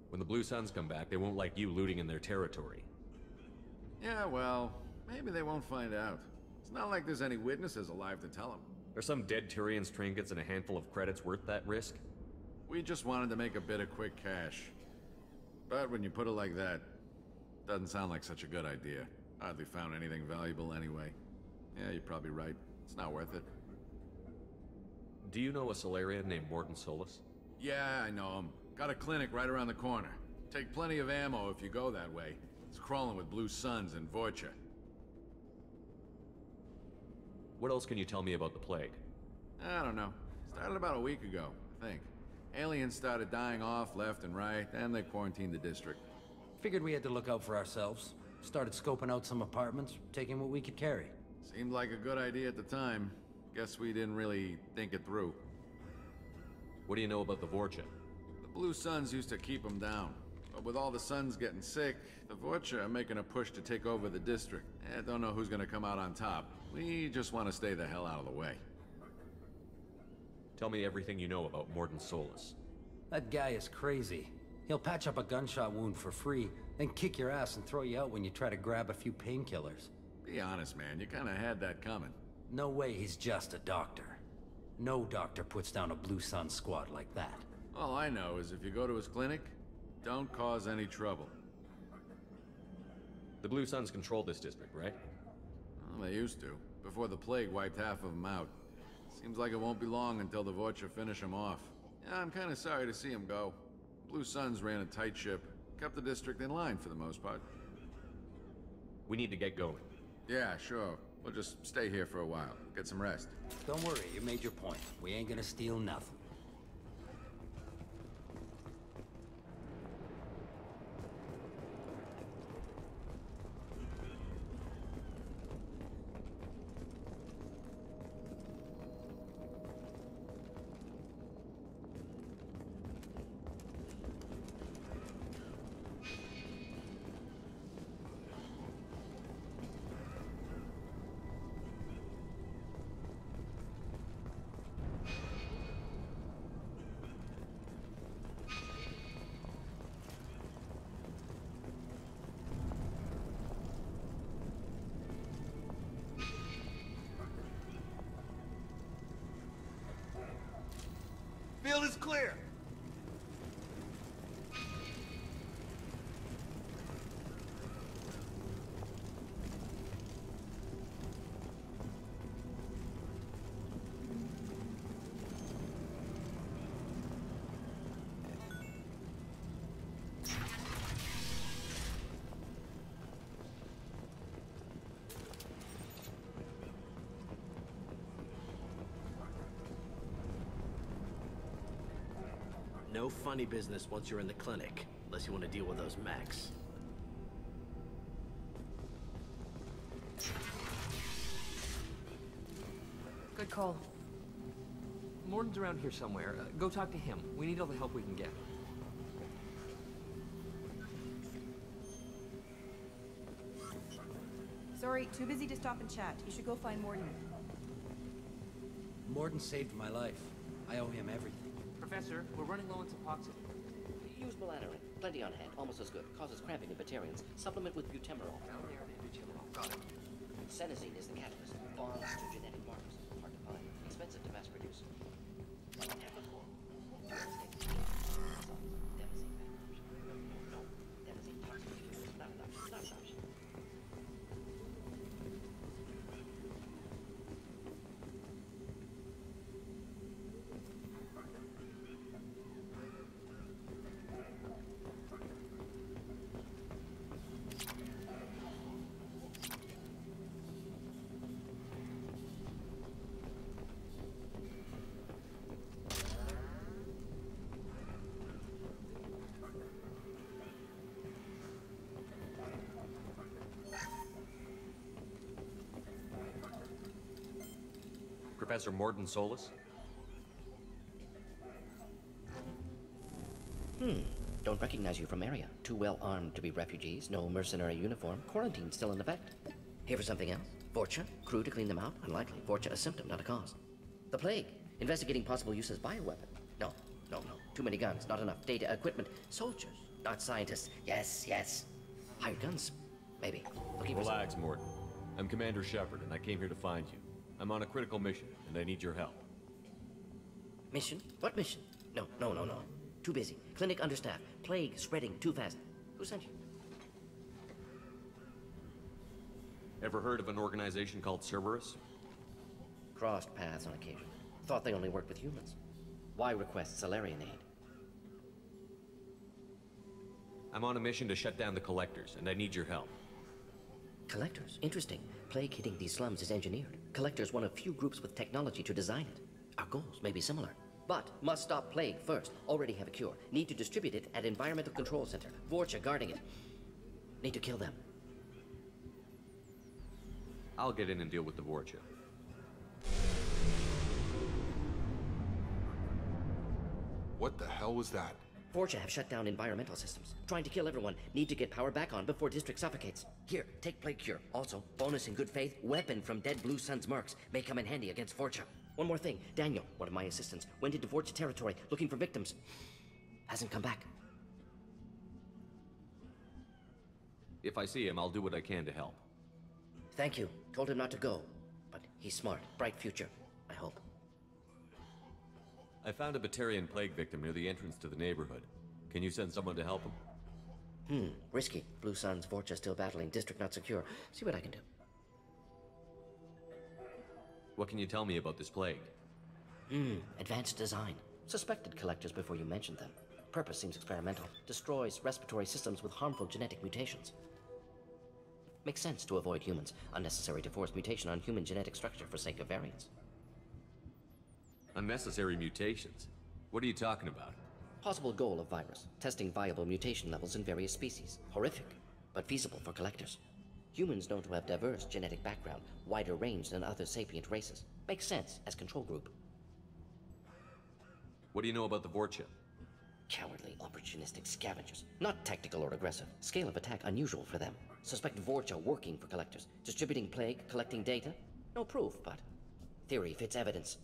When the Blue Suns come back, they won't like you looting in their territory. Yeah, well, maybe they won't find out. It's not like there's any witnesses alive to tell them. Are some dead Turian's trinkets and a handful of credits worth that risk? We just wanted to make a bit of quick cash. But when you put it like that, doesn't sound like such a good idea. Hardly found anything valuable anyway. Yeah, you're probably right. It's not worth it. Do you know a Solarian named Morton Solus? Yeah, I know him. Got a clinic right around the corner. Take plenty of ammo if you go that way. It's crawling with Blue Suns and Vorcha. What else can you tell me about the plague? I don't know. Started about a week ago, I think. Aliens started dying off left and right, and they quarantined the district. Figured we had to look out for ourselves. Started scoping out some apartments, taking what we could carry. Seemed like a good idea at the time. Guess we didn't really think it through. What do you know about the Vorcha? The Blue Suns used to keep them down. But with all the Suns getting sick, the Vorcha are making a push to take over the district. I don't know who's gonna come out on top. We just want to stay the hell out of the way. Tell me everything you know about Morton Solus. That guy is crazy. He'll patch up a gunshot wound for free, then kick your ass and throw you out when you try to grab a few painkillers. Be honest, man. You kinda had that coming. No way he's just a doctor. No doctor puts down a Blue Sun squad like that. All I know is if you go to his clinic, don't cause any trouble. The Blue Suns control this district, right? Well, they used to, before the plague wiped half of them out. Seems like it won't be long until the Vorcha finish them off. Yeah, I'm kinda sorry to see them go. Blue Suns ran a tight ship, kept the district in line for the most part. We need to get going. Yeah, sure. We'll just stay here for a while, get some rest. Don't worry, you made your point. We ain't gonna steal nothing. Field is clear. No funny business once you're in the clinic, unless you want to deal with those mechs. Good call. Morton's around here somewhere. Go talk to him. We need all the help we can get. Sorry, too busy to stop and chat. You should go find Morton. Morton saved my life. I owe him everything. Professor, we're running low on Suboxone. Use melanorin. Plenty on hand. Almost as good. Causes cramping in Batarians. Supplement with butemerol. Got it. Senesine is the catalyst. Bonds to genetic markers. Hard to find. Expensive to mass produce. Professor Morton Solus? Don't recognize you from area. Too well armed to be refugees, no mercenary uniform, quarantine still in effect. Here for something else? Vorcha? Crew to clean them out? Unlikely. Vorcha a symptom, not a cause. The plague? Investigating possible use as bioweapon? No. Too many guns, not enough data, equipment. Soldiers, not scientists. Yes. Hired guns? Maybe. Looking for Relax, Morton. I'm Commander Shepard, and I came here to find you. I'm on a critical mission, and I need your help. Mission? What mission? No. Too busy. Clinic understaffed. Plague spreading too fast. Who sent you? Ever heard of an organization called Cerberus? Crossed paths on occasion. Thought they only worked with humans. Why request Salarian aid? I'm on a mission to shut down the Collectors, and I need your help. Collectors? Interesting. Plague hitting these slums is engineered. Collectors one of few groups with technology to design it. Our goals may be similar. But must stop plague first. Already have a cure. Need to distribute it at Environmental Control Center. Vorcha guarding it. Need to kill them. I'll get in and deal with the Vorcha. What the hell was that? Vorcha have shut down environmental systems. Trying to kill everyone. Need to get power back on before district suffocates. Here, take plague cure. Also, bonus in good faith, weapon from dead Blue Sun's mercs. May come in handy against Vorcha. One more thing. Daniel, one of my assistants, went into Vorcha territory looking for victims. Hasn't come back. If I see him, I'll do what I can to help. Thank you. Told him not to go. But he's smart. Bright future. I hope. I found a Batarian plague victim near the entrance to the neighborhood. Can you send someone to help him? Risky. Blue Sun's Vorcha still battling. District not secure. See what I can do. What can you tell me about this plague? Advanced design. Suspected collectors before you mentioned them. Purpose seems experimental. Destroys respiratory systems with harmful genetic mutations. Makes sense to avoid humans. Unnecessary to force mutation on human genetic structure for sake of variants. Unnecessary mutations? What are you talking about? Possible goal of virus. Testing viable mutation levels in various species. Horrific, but feasible for collectors. Humans known to have diverse genetic background, wider range than other sapient races. Makes sense as control group. What do you know about the Vorcha? Cowardly, opportunistic scavengers. Not tactical or aggressive. Scale of attack unusual for them. Suspect Vorcha working for collectors. Distributing plague, collecting data. No proof, but theory fits evidence.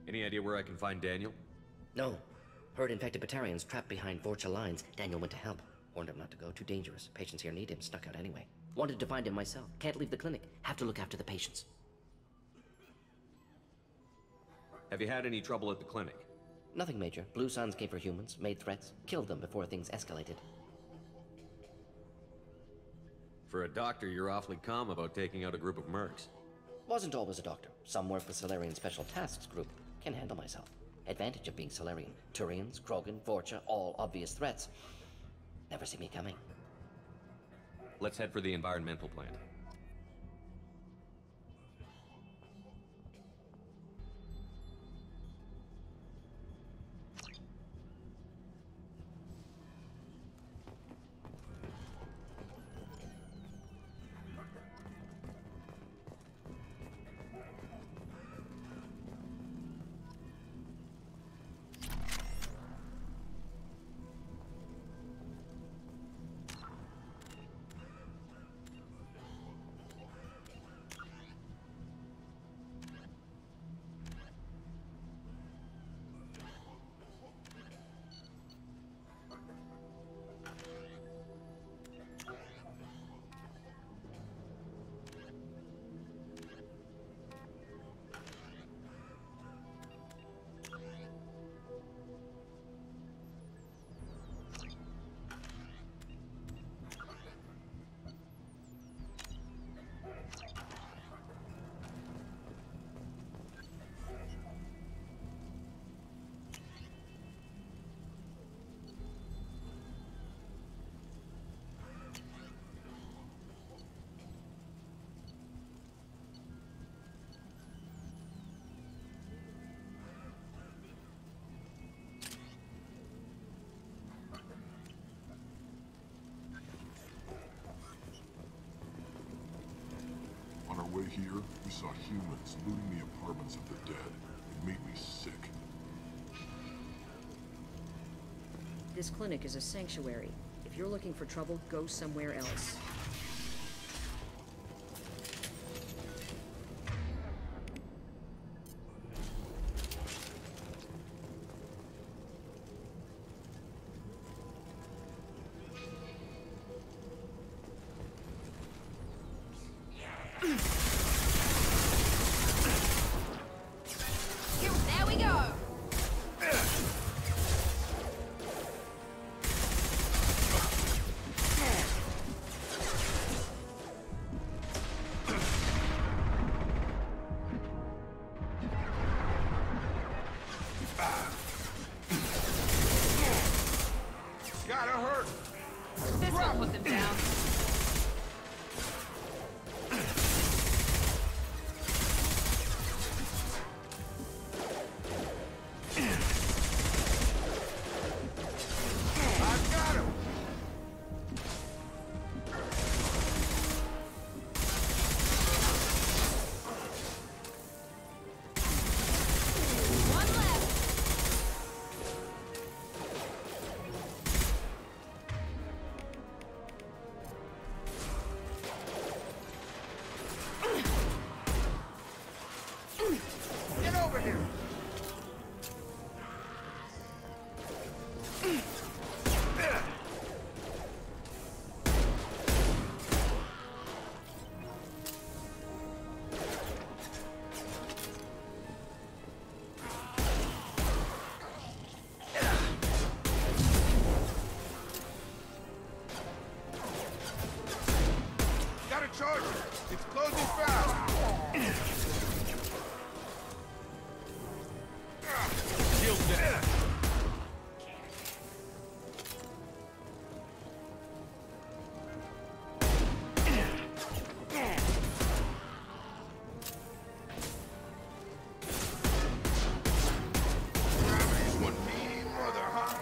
Any idea where I can find Daniel? No. Heard infected Batarians trapped behind Vorcha lines. Daniel went to help. Warned him not to go. Too dangerous. Patients here need him. Snuck out anyway. Wanted to find him myself. Can't leave the clinic. Have to look after the patients. Have you had any trouble at the clinic? Nothing major. Blue Suns came for humans, made threats, killed them before things escalated. For a doctor, you're awfully calm about taking out a group of mercs. Wasn't always a doctor. Some work with Salarian Special Tasks Group. Can handle myself. Advantage of being Salarian. Turians, Krogan, Vorcha, all obvious threats. Never see me coming. Let's head for the environmental plant. here, we saw humans looting the apartments of the dead. It made me sick. This clinic is a sanctuary. If you're looking for trouble, go somewhere else. There we go! Gotta hurt! This will put them down. I got him! One left. Get over here! Gotta charge it! It's closing fast! Shield down. Gravity's one mean mother, huh?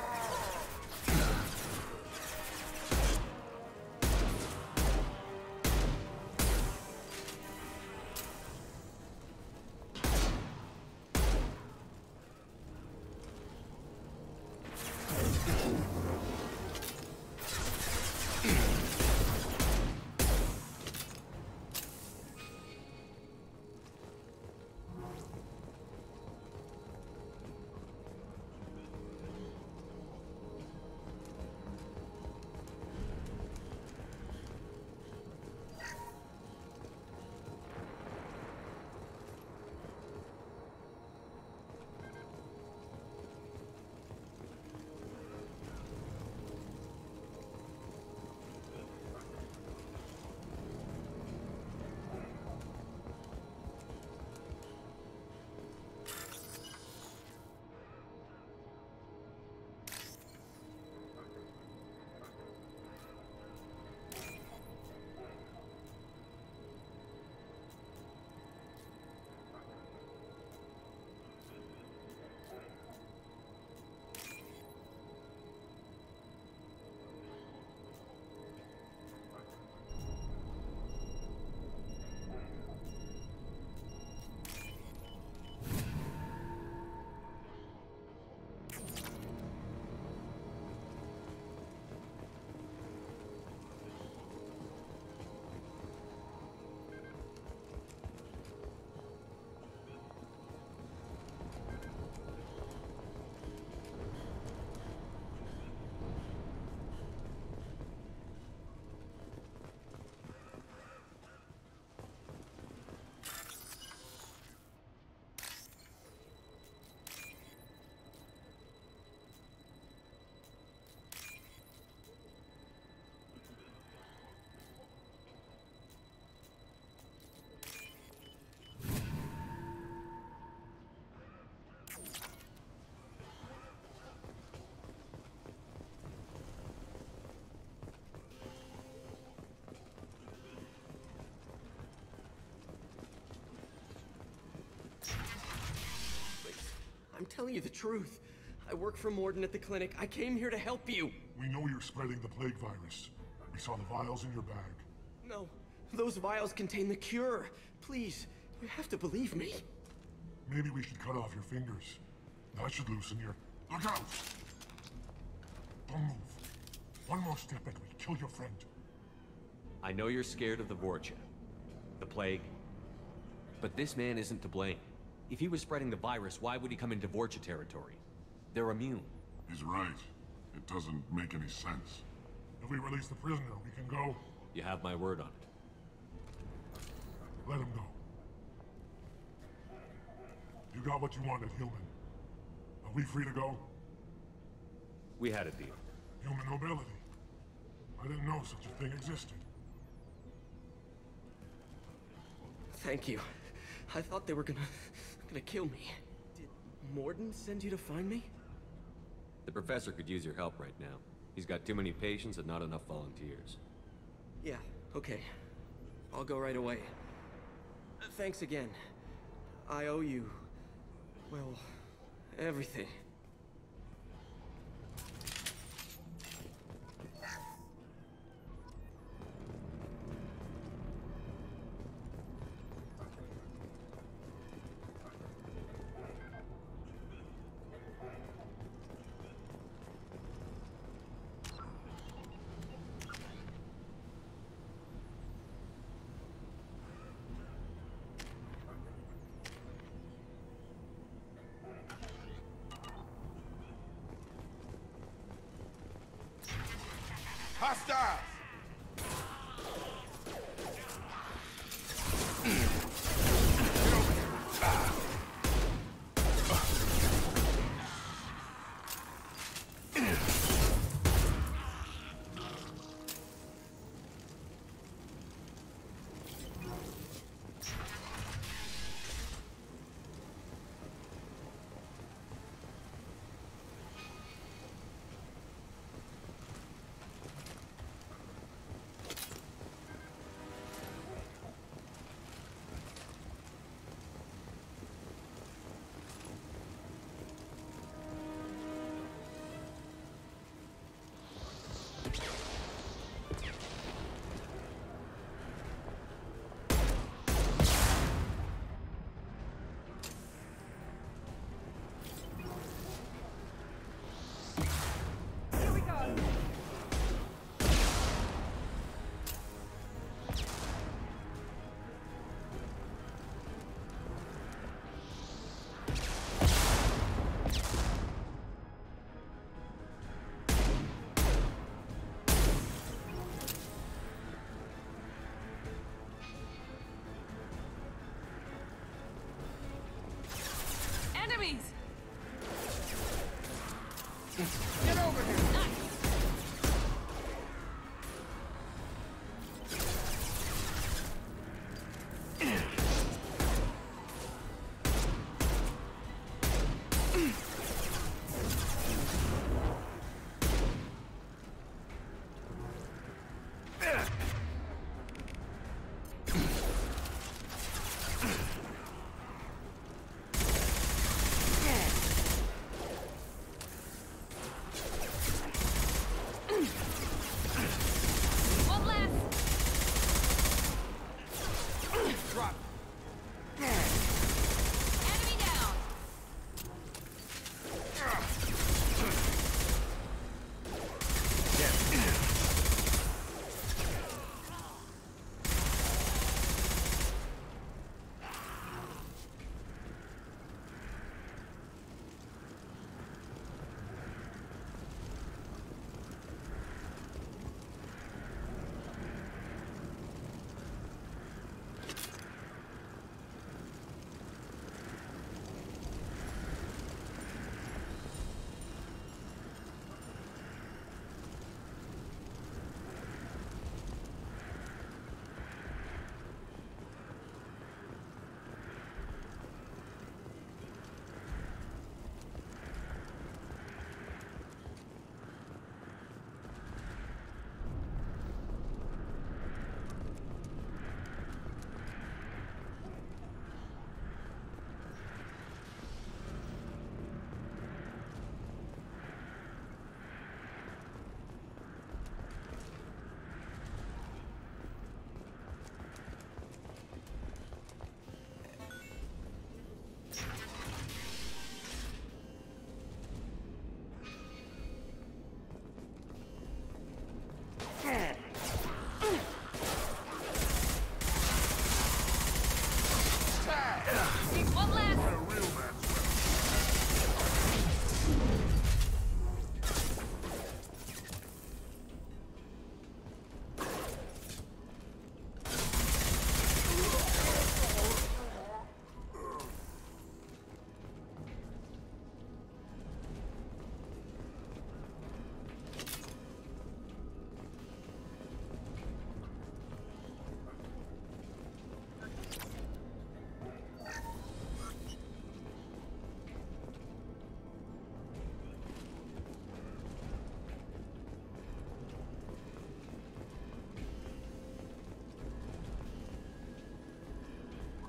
I'm telling you the truth. I work for Morden at the clinic. I came here to help you. We know you're spreading the plague virus. We saw the vials in your bag. No, Those vials contain the cure. Please, you have to believe me. Maybe we should cut off your fingers. That should loosen your... Look out! Don't move. One more step and we kill your friend. I know you're scared of the Vorcha, the plague, but this man isn't to blame. If he was spreading the virus, why would he come into Vorcha territory? They're immune. He's right. It doesn't make any sense. If we release the prisoner, we can go. You have my word on it. Let him go. You got what you wanted, human. Are we free to go? We had a deal. Human nobility. I didn't know such a thing existed. Thank you. I thought they were gonna kill me. Did Morden send you to find me? The professor could use your help right now. He's got too many patients and not enough volunteers. Yeah, okay. I'll go right away. Thanks again. I owe you... well, everything. Hostiles!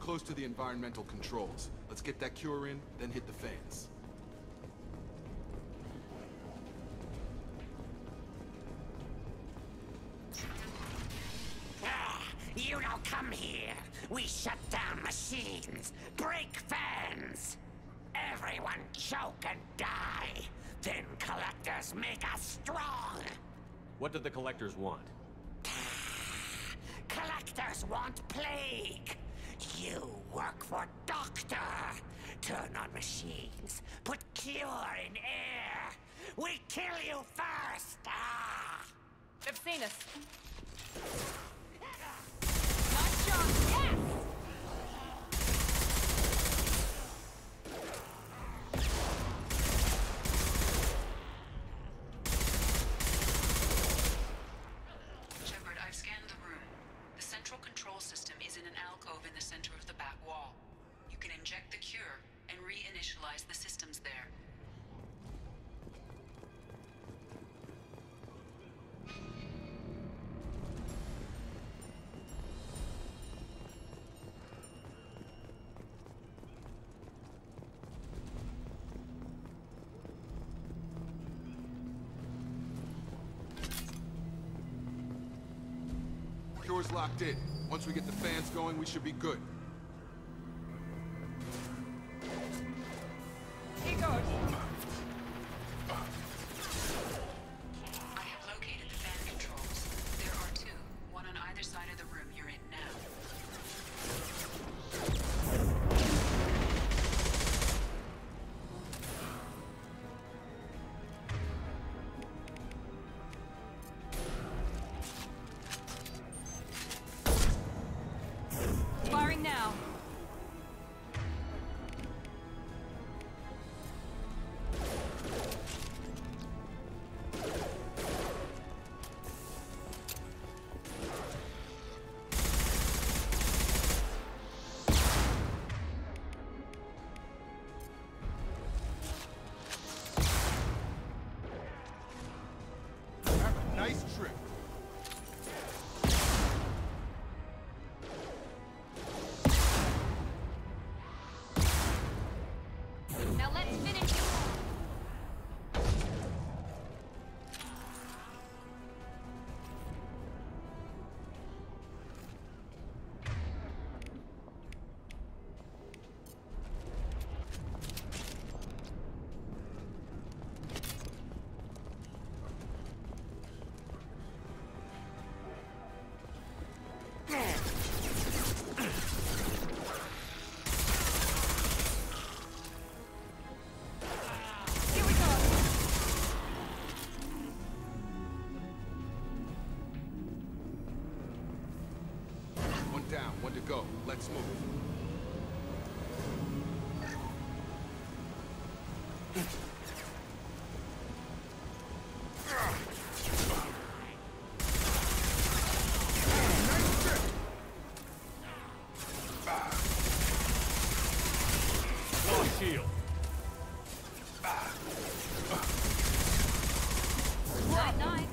close to the environmental controls. Let's get that cure in, then hit the fans. You don't come here. We shut down machines, break fans. Everyone choke and die. Then collectors make us strong. What did the collectors want? Collectors want plague. You work for Doctor. Turn on machines. Put cure in air. We kill you first. They've seen us. Shepard, I've scanned the room. The central control system is in an alcove in the center of the back wall. You can inject the cure and reinitialize the systems there. Cure's locked in. Once we get the fans going, we should be good. Here goes. I have located the fan controls. There are two, one on either side of the room you're in now. Firing now. Nice trick. Now let's finish it. Here we go. One down, one to go. Let's move. One shield. Night, night.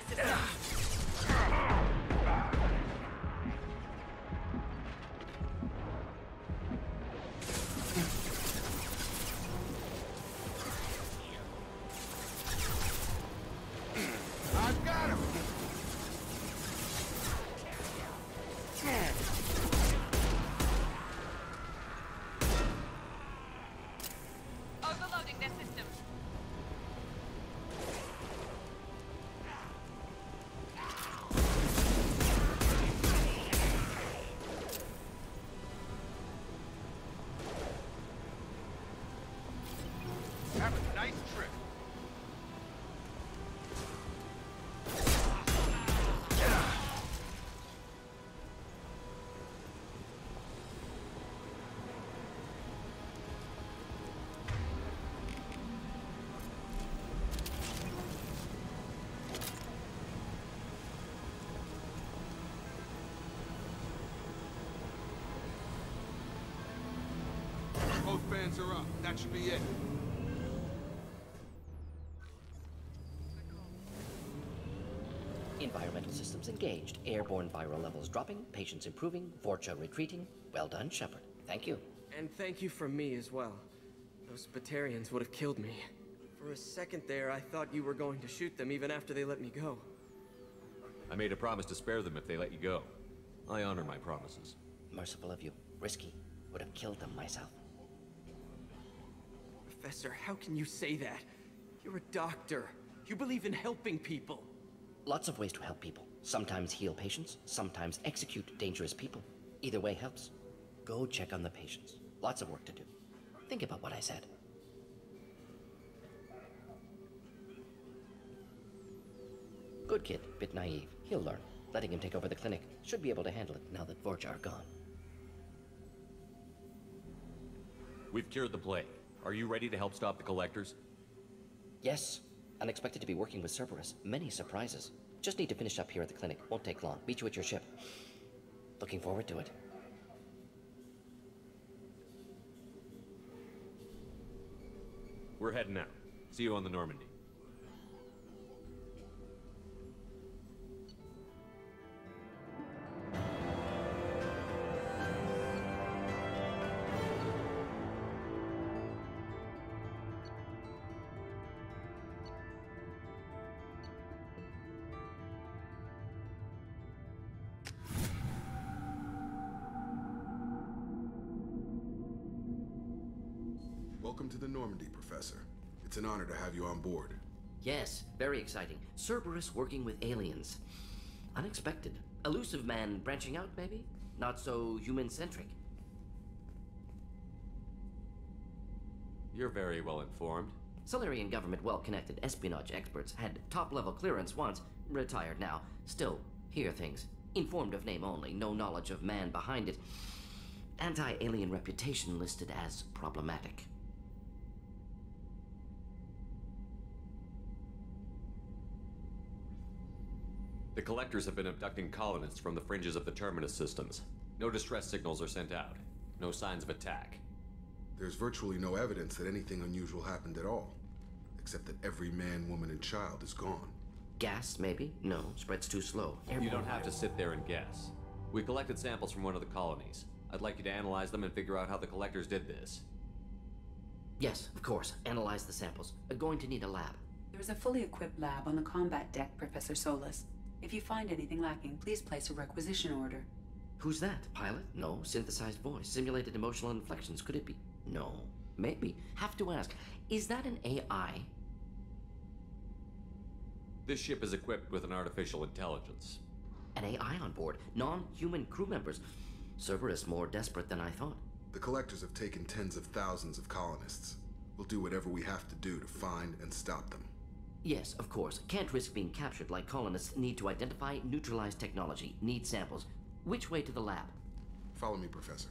their system. I've got him! Overloading their systems. Have a nice trip. Both fans are up. That should be it. Environmental systems engaged. Airborne viral levels dropping. Patients improving. Vorcha retreating. Well done, Shepard. Thank you. And thank you from me as well. Those Batarians would have killed me. For a second there, I thought you were going to shoot them even after they let me go. I made a promise to spare them if they let you go. I honor my promises. Merciful of you. Risky. Would have killed them myself. Professor, how can you say that? You're a doctor. You believe in helping people. Lots of ways to help people. Sometimes heal patients, sometimes execute dangerous people. Either way helps. Go check on the patients. Lots of work to do. Think about what I said. Good kid, bit naive. He'll learn. Letting him take over the clinic. Should be able to handle it now that Vorcha are gone. We've cured the plague. Are you ready to help stop the collectors? Yes. Unexpected to be working with Cerberus. Many surprises. Just need to finish up here at the clinic. Won't take long. Meet you at your ship. Looking forward to it. We're heading out. See you on the Normandy. Welcome to the Normandy, Professor. It's an honor to have you on board. Yes, very exciting. Cerberus working with aliens. Unexpected. Elusive man branching out, maybe? Not so human-centric. You're very well informed. Solarian government well-connected espionage experts had top-level clearance once, retired now. Still, hear things. Informed of name only, no knowledge of man behind it. Anti-alien reputation listed as problematic. The collectors have been abducting colonists from the fringes of the Terminus systems. No distress signals are sent out. No signs of attack. There's virtually no evidence that anything unusual happened at all. Except that every man, woman, and child is gone. Gas, maybe? No, spreads too slow. You don't have to sit there and guess. We collected samples from one of the colonies. I'd like you to analyze them and figure out how the collectors did this. Yes, of course. Analyze the samples. Going to need a lab. There's a fully equipped lab on the combat deck, Professor Solis. If you find anything lacking, please place a requisition order. Who's that? Pilot? No. Synthesized voice. Simulated emotional inflections. Could it be? No. Maybe. Have to ask. Is that an AI? This ship is equipped with an artificial intelligence. An AI on board. Non-human crew members. Cerberus more desperate than I thought. The collectors have taken tens of thousands of colonists. We'll do whatever we have to do to find and stop them. Yes, of course. Can't risk being captured like colonists. Need to identify, neutralize technology. Need samples. Which way to the lab? Follow me, Professor.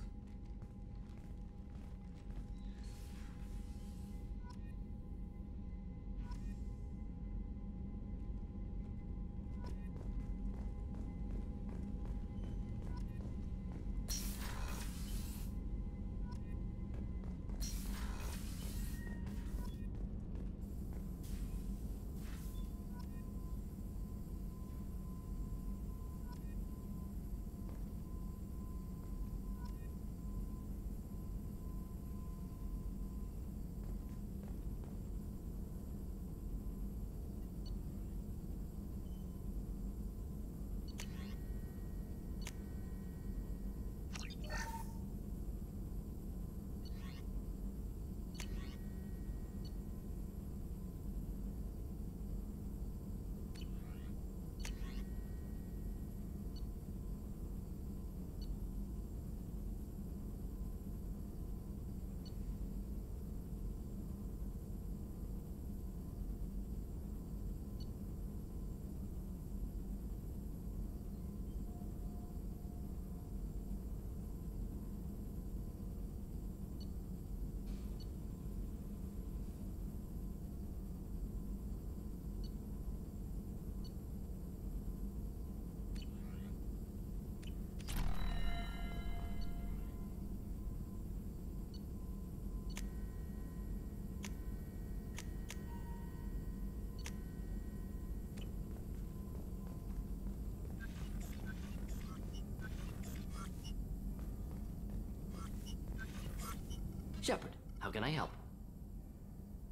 Shepard, how can I help?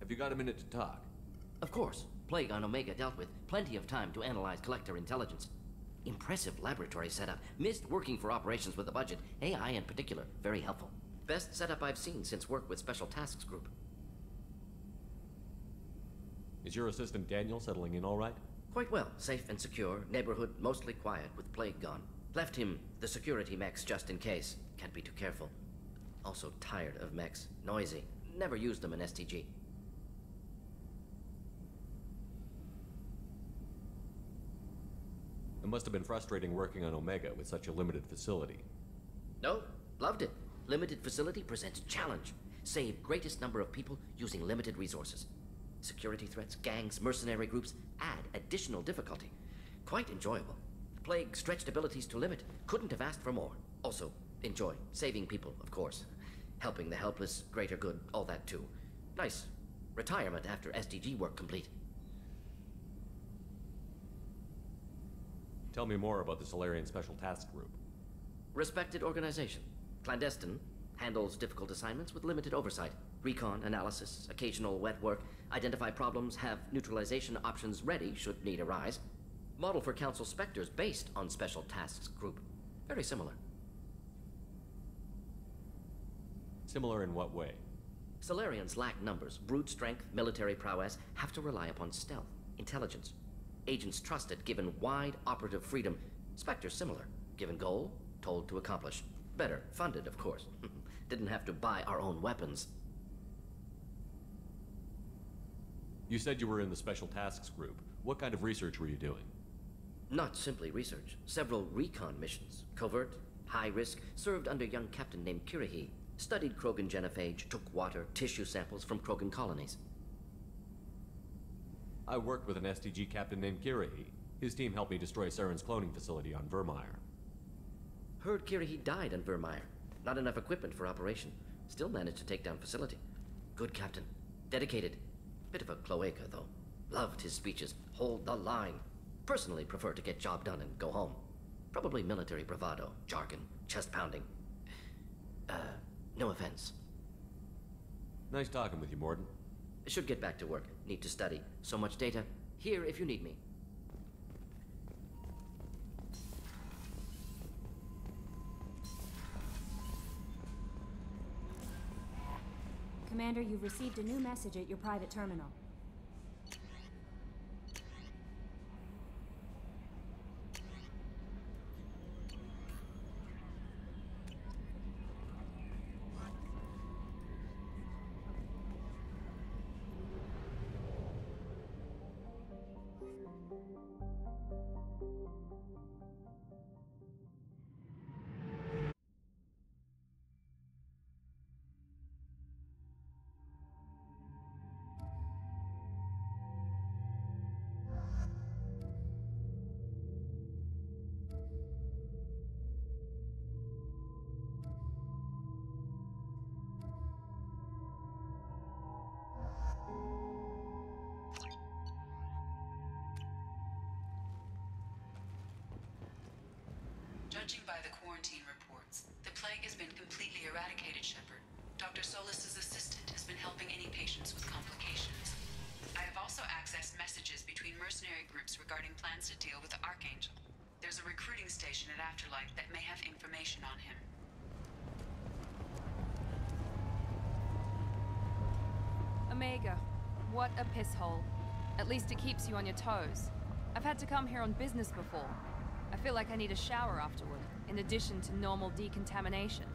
Have you got a minute to talk? Of course. Plague on Omega dealt with. Plenty of time to analyze Collector intelligence. Impressive laboratory setup. Missed working for operations with a budget. AI in particular, very helpful. Best setup I've seen since work with Special Tasks Group. Is your assistant Daniel settling in all right? Quite well. Safe and secure. Neighborhood mostly quiet with Plague gone. Left him the security mechs just in case. Can't be too careful. Also tired of mechs. Noisy. Never used them in STG. It must have been frustrating working on Omega with such a limited facility. No, loved it. Limited facility presents challenge. Save greatest number of people using limited resources. Security threats, gangs, mercenary groups add additional difficulty. Quite enjoyable. Plague stretched abilities to limit. Couldn't have asked for more. Also, enjoy. Saving people, of course. Helping the helpless, greater good, all that too. Nice. Retirement after SDG work complete. Tell me more about the Solarian Special Task Group. Respected organization. Clandestine. Handles difficult assignments with limited oversight. Recon, analysis, occasional wet work. Identify problems, have neutralization options ready should need arise. Model for Council Spectres based on Special Tasks Group. Very similar. Similar in what way? Solarians lack numbers, brute strength, military prowess, have to rely upon stealth, intelligence. Agents trusted, given wide operative freedom. Spectres similar, given goal, told to accomplish. Better, funded, of course. Didn't have to buy our own weapons. You said you were in the Special Tasks Group. What kind of research were you doing? Not simply research. Several recon missions. Covert, high risk, served under young captain named Kirihi. Studied Krogan genophage, took water, tissue samples from Krogan colonies. I worked with an STG captain named Kirihi. His team helped me destroy Saren's cloning facility on Vermeer. Heard Kirihi died on Vermeer. Not enough equipment for operation. Still managed to take down facility. Good captain. Dedicated. Bit of a cloaca, though. Loved his speeches. Hold the line. Personally prefer to get job done and go home. Probably military bravado, jargon, chest pounding. No offense. Nice talking with you, Morden. Should get back to work. Need to study. So much data. Here if you need me. Commander, you've received a new message at your private terminal. Judging by the quarantine reports, the plague has been completely eradicated, Shepard. Dr. Solis's assistant has been helping any patients with complications. I have also accessed messages between mercenary groups regarding plans to deal with the Archangel. There's a recruiting station at Afterlife that may have information on him. Omega, what a piss hole. At least it keeps you on your toes. I've had to come here on business before. I feel like I need a shower afterward, in addition to normal decontamination.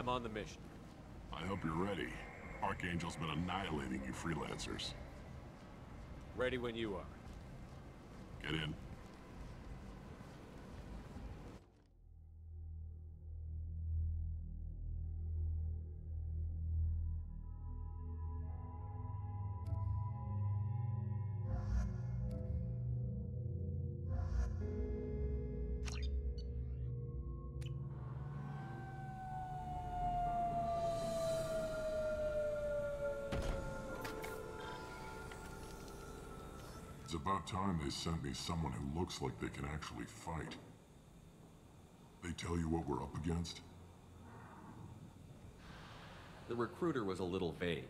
I'm on the mission. I hope you're ready. Archangel's been annihilating you freelancers. Ready when you are. Get in. It's about time they sent me someone who looks like they can actually fight. They tell you what we're up against? The recruiter was a little vague.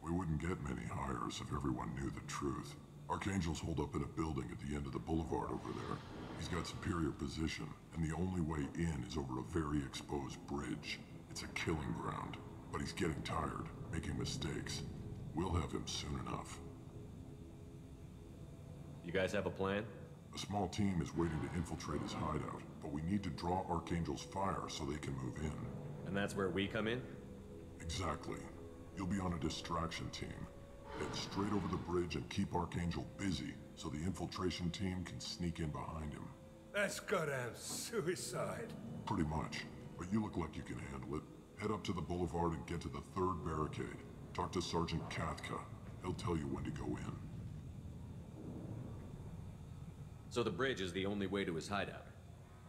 We wouldn't get many hires if everyone knew the truth. Archangel's holed up in a building at the end of the boulevard over there. He's got superior position, and the only way in is over a very exposed bridge. It's a killing ground, but he's getting tired, making mistakes. We'll have him soon enough. You guys have a plan? A small team is waiting to infiltrate his hideout, but we need to draw Archangel's fire so they can move in. And that's where we come in? Exactly. You'll be on a distraction team. Head straight over the bridge and keep Archangel busy so the infiltration team can sneak in behind him. That's goddamn suicide. Pretty much. But you look like you can handle it. Head up to the boulevard and get to the third barricade. Talk to Sergeant Katka. He'll tell you when to go in. So the bridge is the only way to his hideout?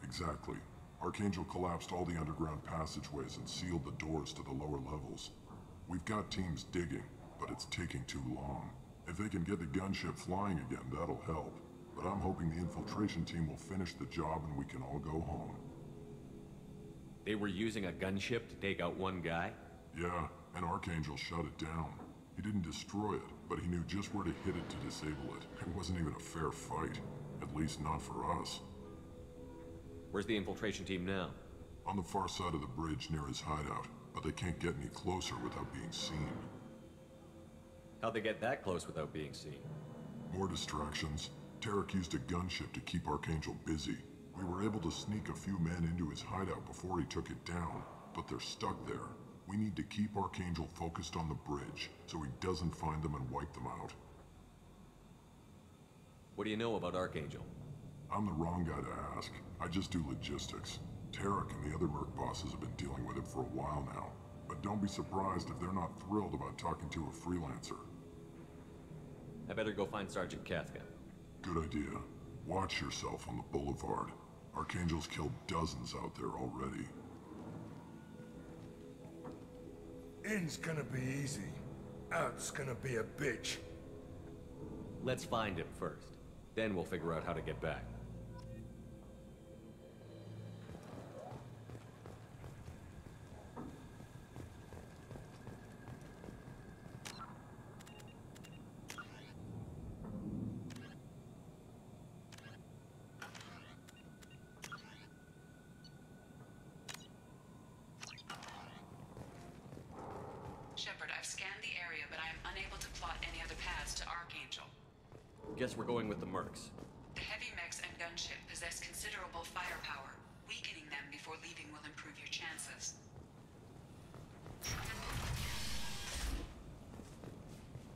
Exactly. Archangel collapsed all the underground passageways and sealed the doors to the lower levels. We've got teams digging, but it's taking too long. If they can get the gunship flying again, that'll help. But I'm hoping the infiltration team will finish the job and we can all go home. They were using a gunship to take out one guy? Yeah, and Archangel shut it down. He didn't destroy it, but he knew just where to hit it to disable it. It wasn't even a fair fight. At least not for us. Where's the infiltration team now? On the far side of the bridge near his hideout, but they can't get any closer without being seen. How'd they get that close without being seen? More distractions. Tarek used a gunship to keep Archangel busy. We were able to sneak a few men into his hideout before he took it down, but they're stuck there. We need to keep Archangel focused on the bridge, so he doesn't find them and wipe them out. What do you know about Archangel? I'm the wrong guy to ask. I just do logistics. Tarek and the other merc bosses have been dealing with him for a while now. But don't be surprised if they're not thrilled about talking to a freelancer. I better go find Sergeant Katka. Good idea. Watch yourself on the boulevard. Archangel's killed dozens out there already. In's gonna be easy. Out's gonna be a bitch. Let's find him first. Then we'll figure out how to get back. Shepard, I've scanned the area, but I am unable to plot any other paths to Archangel. Guess we're going with the mercs. The heavy mechs and gunship possess considerable firepower. Weakening them before leaving will improve your chances.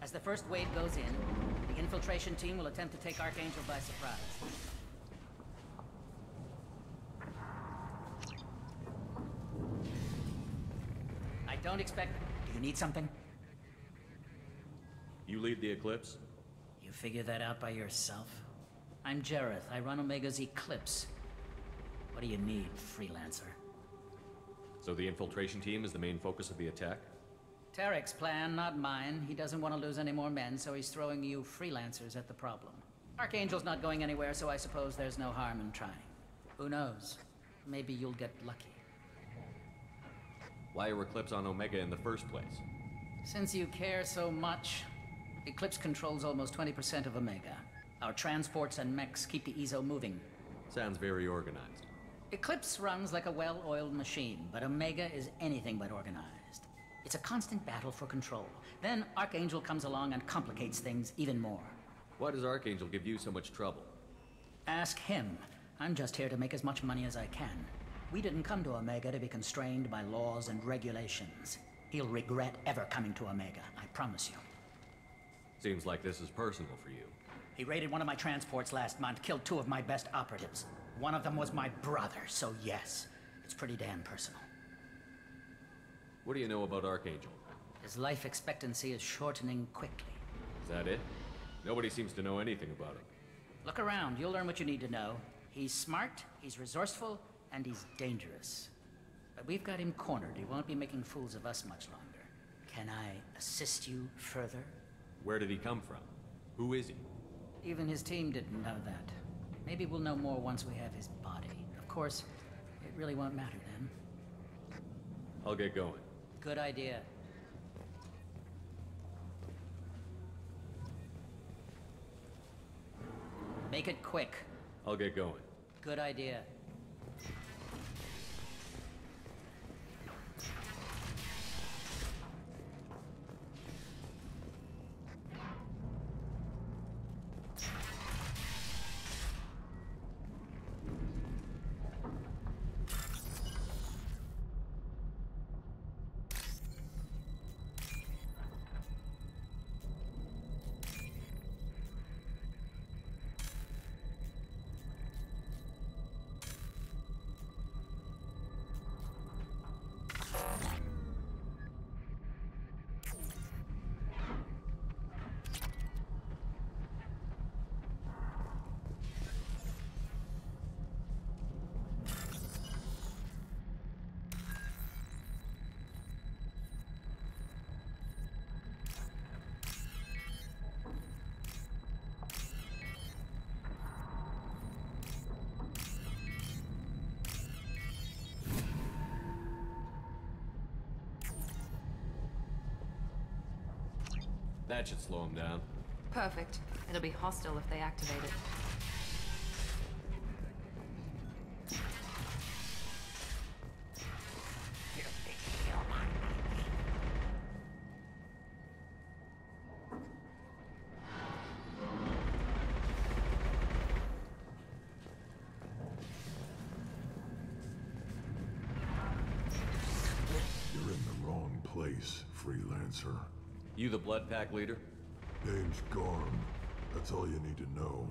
As the first wave goes in, the infiltration team will attempt to take Archangel by surprise. I don't expect... Do you need something? You lead the Eclipse? You figure that out by yourself? I'm Jareth. I run Omega's Eclipse. What do you need, freelancer? So the infiltration team is the main focus of the attack? Tarek's plan, not mine. He doesn't want to lose any more men, so he's throwing you freelancers at the problem. Archangel's not going anywhere, so I suppose there's no harm in trying. Who knows? Maybe you'll get lucky. Why are Eclipse on Omega in the first place? Since you care so much, Eclipse controls almost 20% of Omega. Our transports and mechs keep the EZO moving. Sounds very organized. Eclipse runs like a well-oiled machine, but Omega is anything but organized. It's a constant battle for control. Then Archangel comes along and complicates things even more. Why does Archangel give you so much trouble? Ask him. I'm just here to make as much money as I can. We didn't come to Omega to be constrained by laws and regulations. He'll regret ever coming to Omega, I promise you. Seems like this is personal for you. He raided one of my transports last month, killed 2 of my best operatives. One of them was my brother, so yes, it's pretty damn personal. What do you know about Archangel? His life expectancy is shortening quickly. Is that it? Nobody seems to know anything about him. Look around, you'll learn what you need to know. He's smart, he's resourceful, and he's dangerous. But we've got him cornered. He won't be making fools of us much longer. Can I assist you further? Where did he come from? Who is he? Even his team didn't know that. Maybe we'll know more once we have his body. Of course, it really won't matter then. I'll get going. Good idea. Make it quick. I'll get going. Good idea. That should slow him down. Perfect. It'll be hostile if they activate it. You're in the wrong place, freelancer. You the Blood Pack leader? Name's Garm. That's all you need to know.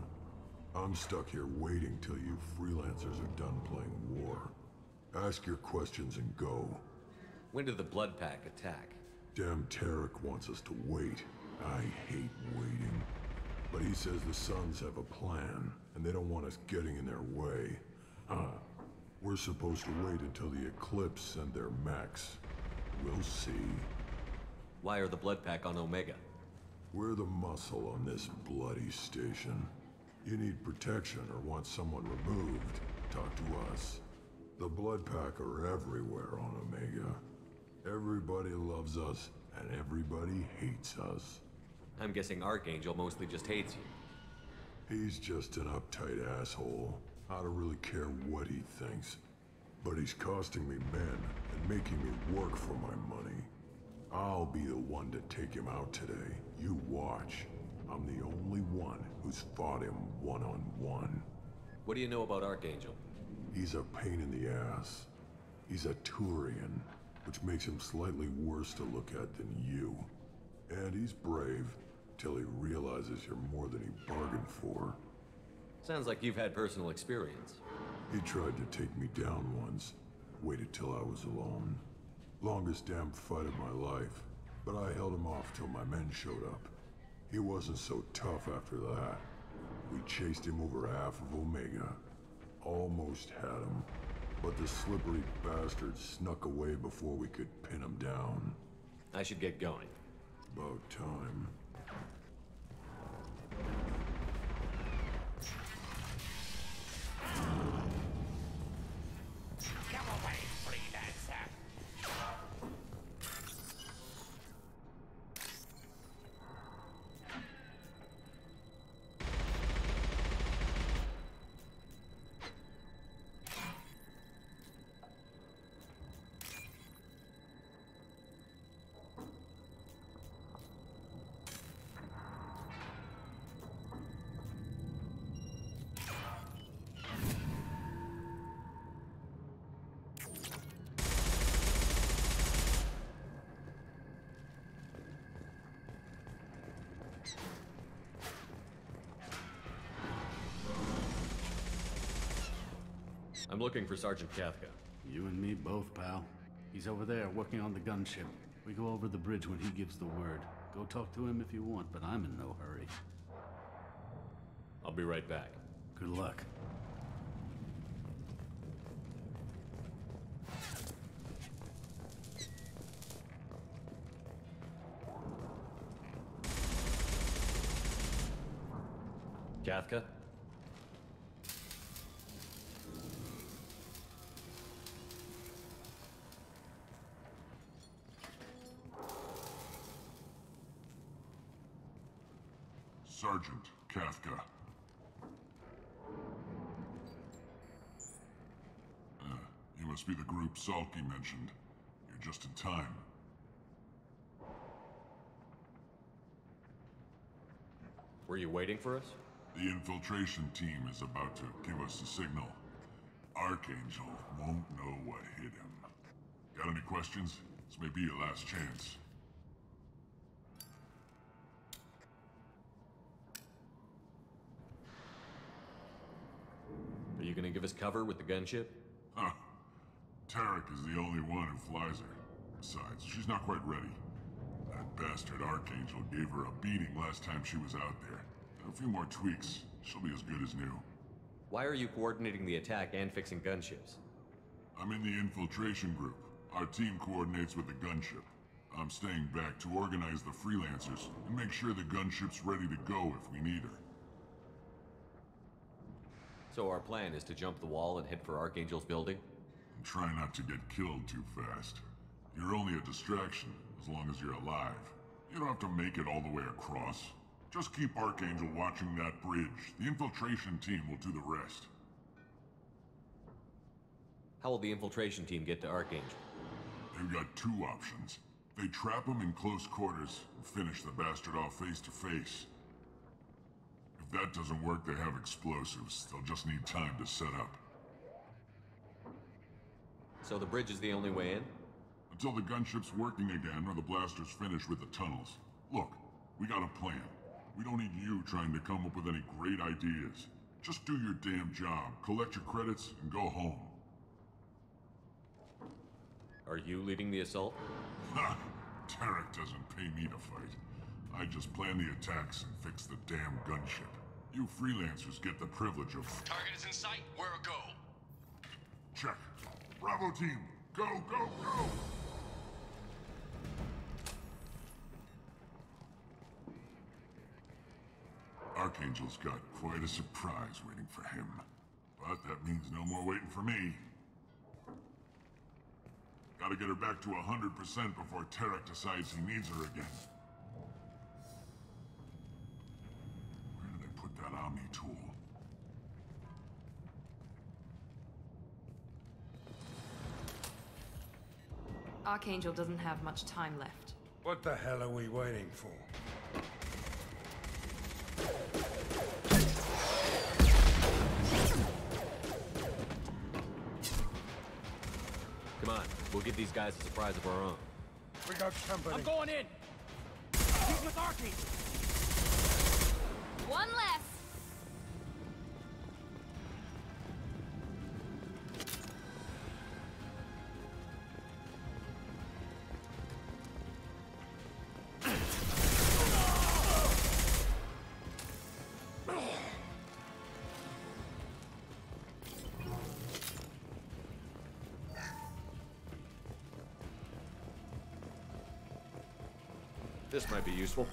I'm stuck here waiting till you freelancers are done playing war. Ask your questions and go. When did the Blood Pack attack? Damn Tarek wants us to wait. I hate waiting. But he says the Suns have a plan, and they don't want us getting in their way. We're supposed to wait until the Eclipse send their mechs. We'll see. Why are the Blood Pack on Omega? We're the muscle on this bloody station. You need protection or want someone removed, talk to us. The Blood Pack are everywhere on Omega. Everybody loves us, and everybody hates us. I'm guessing Archangel mostly just hates you. He's just an uptight asshole. I don't really care what he thinks. But he's costing me men and making me work for my money. I'll be the one to take him out today. You watch. I'm the only one who's fought him one-on-one. What do you know about Archangel? He's a pain in the ass. He's a Turian, which makes him slightly worse to look at than you. And he's brave, till he realizes you're more than he bargained for. Sounds like you've had personal experience. He tried to take me down once. Waited till I was alone. Longest damn fight of my life, but I held him off till my men showed up. He wasn't so tough after that. We chased him over half of Omega. Almost had him, but the slippery bastard snuck away before we could pin him down. I should get going. About time. Come away, freelancer. I'm looking for Sergeant Kafka. You and me both, pal. He's over there working on the gunship. We go over the bridge when he gives the word. Go talk to him if you want, but I'm in no hurry. I'll be right back. Good luck. Kafka? Sergeant Kafka. You must be the group Salky mentioned. You're just in time. Were you waiting for us? The infiltration team is about to give us a signal. Archangel won't know what hit him. Got any questions? This may be your last chance. Are you gonna give us cover with the gunship? Huh. Tarek is the only one who flies her. Besides, she's not quite ready. That bastard Archangel gave her a beating last time she was out there. A few more tweaks, she'll be as good as new. Why are you coordinating the attack and fixing gunships? I'm in the infiltration group. Our team coordinates with the gunship. I'm staying back to organize the freelancers and make sure the gunship's ready to go if we need her. So our plan is to jump the wall and head for Archangel's building? And try not to get killed too fast. You're only a distraction, as long as you're alive. You don't have to make it all the way across. Just keep Archangel watching that bridge. The infiltration team will do the rest. How will the infiltration team get to Archangel? They've got two options. They trap him in close quarters and finish the bastard off face to face. If that doesn't work, they have explosives. They'll just need time to set up. So the bridge is the only way in? Until the gunship's working again or the blasters finish with the tunnels. Look, we got a plan. We don't need you trying to come up with any great ideas. Just do your damn job, collect your credits, and go home. Are you leading the assault? Ha! Tarek doesn't pay me to fight. I just plan the attacks and fix the damn gunship. You freelancers get the privilege of... Target is in sight. Where a go? Check. Bravo team, go, go, go! Archangel's got quite a surprise waiting for him. But that means no more waiting for me. Gotta get her back to 100% before Tarek decides he needs her again. Where did I put that Omni tool? Archangel doesn't have much time left. What the hell are we waiting for? Come on, we'll give these guys a surprise of our own. We got company. I'm going in! He's with Archangel! One less! This might be useful.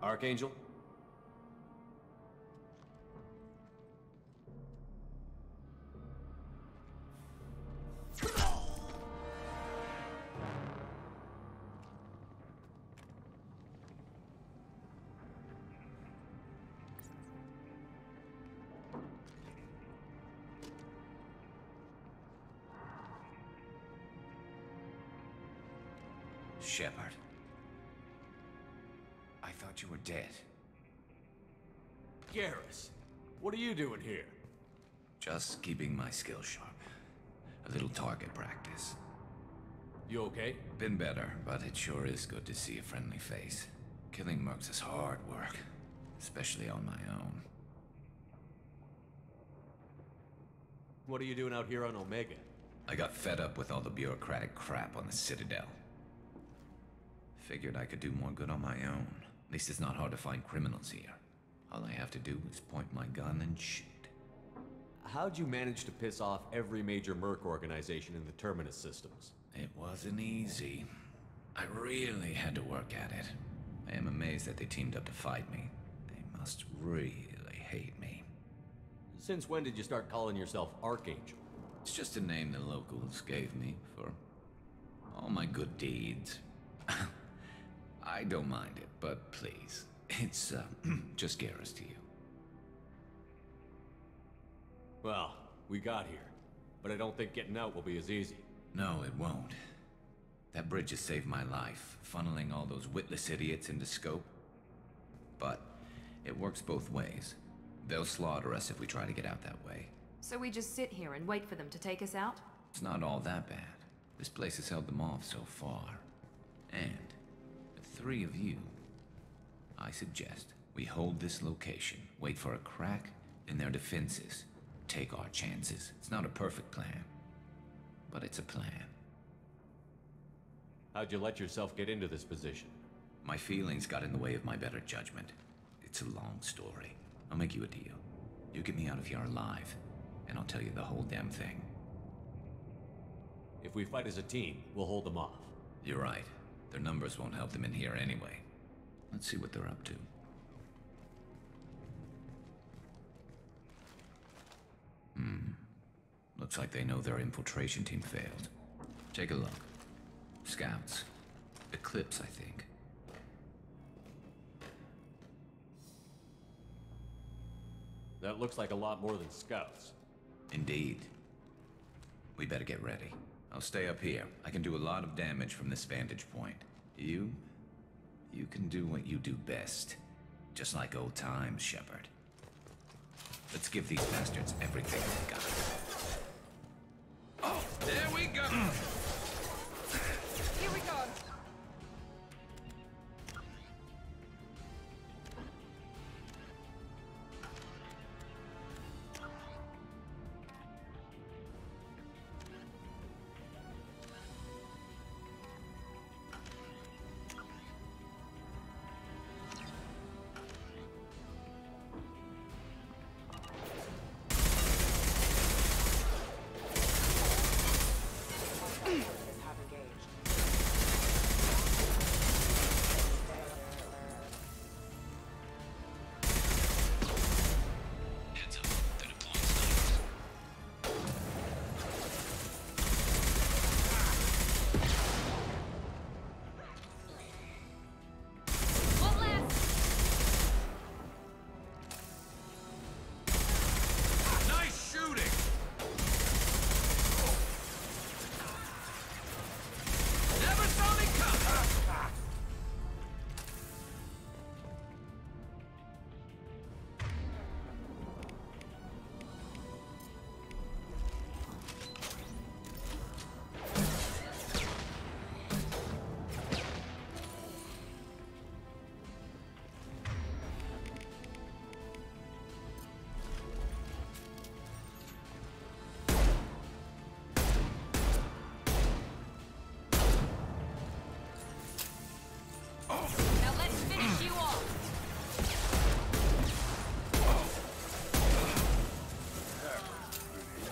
Archangel? Shepard. I thought you were dead. Garrus, what are you doing here? Just keeping my skills sharp. A little target practice. You okay? Been better, but it sure is good to see a friendly face. Killing mercs is hard work, especially on my own. What are you doing out here on Omega? I got fed up with all the bureaucratic crap on the Citadel. Figured I could do more good on my own. At least it's not hard to find criminals here. All I have to do is point my gun and shoot. How'd you manage to piss off every major merc organization in the Terminus systems? It wasn't easy. I really had to work at it. I am amazed that they teamed up to fight me. They must really hate me. Since when did you start calling yourself Archangel? It's just a name the locals gave me for all my good deeds. I don't mind it, but please, it's just Garrus to you. Well, we got here, but I don't think getting out will be as easy. No, it won't. That bridge has saved my life, funneling all those witless idiots into scope. But it works both ways. They'll slaughter us if we try to get out that way. So we just sit here and wait for them to take us out? It's not all that bad. This place has held them off so far. And with 3 of you, I suggest we hold this location, wait for a crack in their defenses, take our chances. It's not a perfect plan, but it's a plan. How'd you let yourself get into this position? My feelings got in the way of my better judgment. It's a long story. I'll make you a deal. You get me out of here alive, and I'll tell you the whole damn thing. If we fight as a team, we'll hold them off. You're right. Their numbers won't help them in here anyway. Let's see what they're up to. Looks like they know their infiltration team failed. Take a look. Scouts. Eclipse, I think. That looks like a lot more than scouts. Indeed. We better get ready. I'll stay up here. I can do a lot of damage from this vantage point. You can do what you do best. Just like old times, Shepard. Let's give these bastards everything they've got. Oh, there we go! Here we go!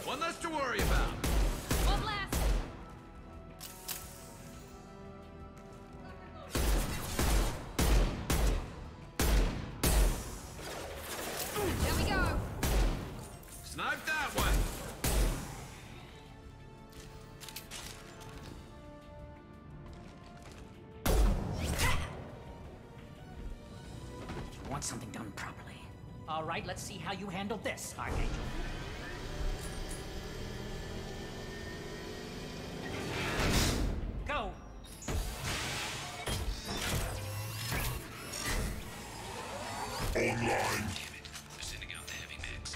One less to worry about. One last! There we go! Snipe that one! You want something done properly. All right, let's see how you handle this, Archangel. Go! Online. They're sending out the heavy mix.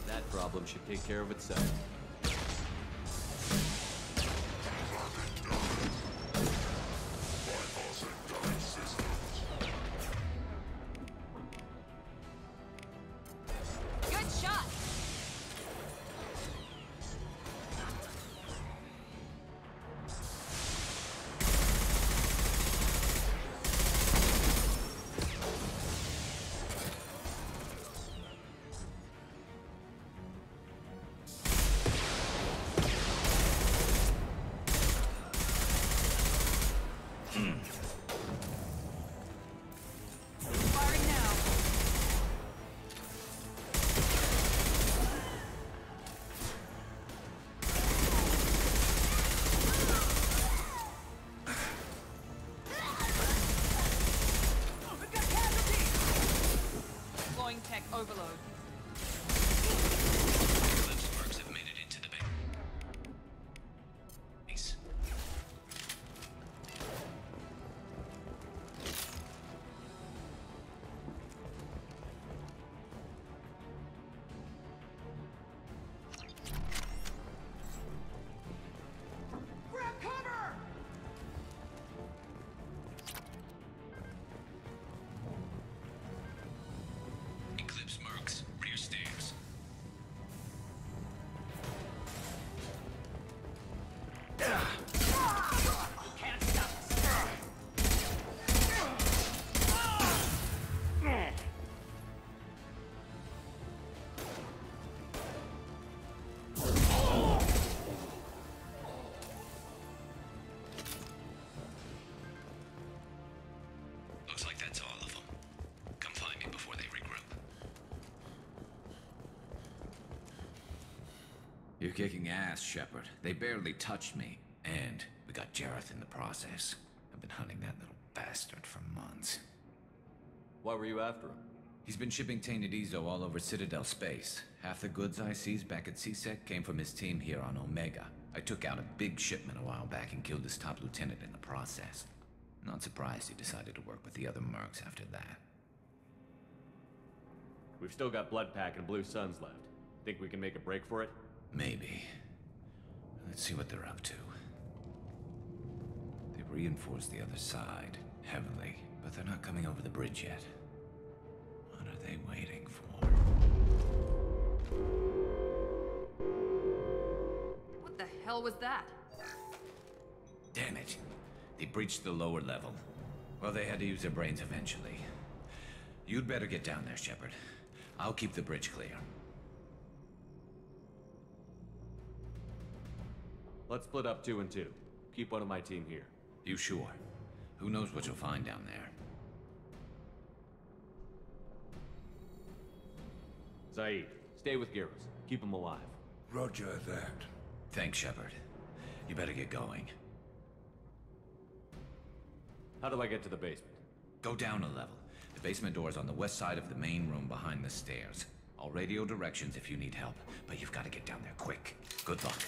That problem should take care of itself. Good shot! Firing now. We've got casualties! Deploying tech overload. Eclipse mercs have made it into the base. Grab cover! Eclipse mercs, rear stairs. Can't stop us. Looks like that's all of them. Come find me before they regroup. You're kicking ass, Shepard. They barely touched me. And we got Jareth in the process. I've been hunting that little bastard for months. Why were you after him? He's been shipping tainted Ezo all over Citadel space. Half the goods I seized back at CSEC came from his team here on Omega. I took out a big shipment a while back and killed his top lieutenant in the process. Not surprised he decided to work with the other mercs after that. We've still got Bloodpack and Blue Suns left. Think we can make a break for it? Maybe. Let's see what they're up to. They've reinforced the other side, heavily, but they're not coming over the bridge yet. What are they waiting for? What the hell was that? Damn it. They breached the lower level. Well, they had to use their brains eventually. You'd better get down there, Shepard. I'll keep the bridge clear. Let's split up 2 and 2. Keep one of my team here. You sure? Who knows what you'll find down there? Zaid, stay with Garrus. Keep him alive. Roger that. Thanks, Shepard. You better get going. How do I get to the basement? Go down a level. The basement door is on the west side of the main room behind the stairs. I'll radio directions if you need help, but you've got to get down there quick. Good luck.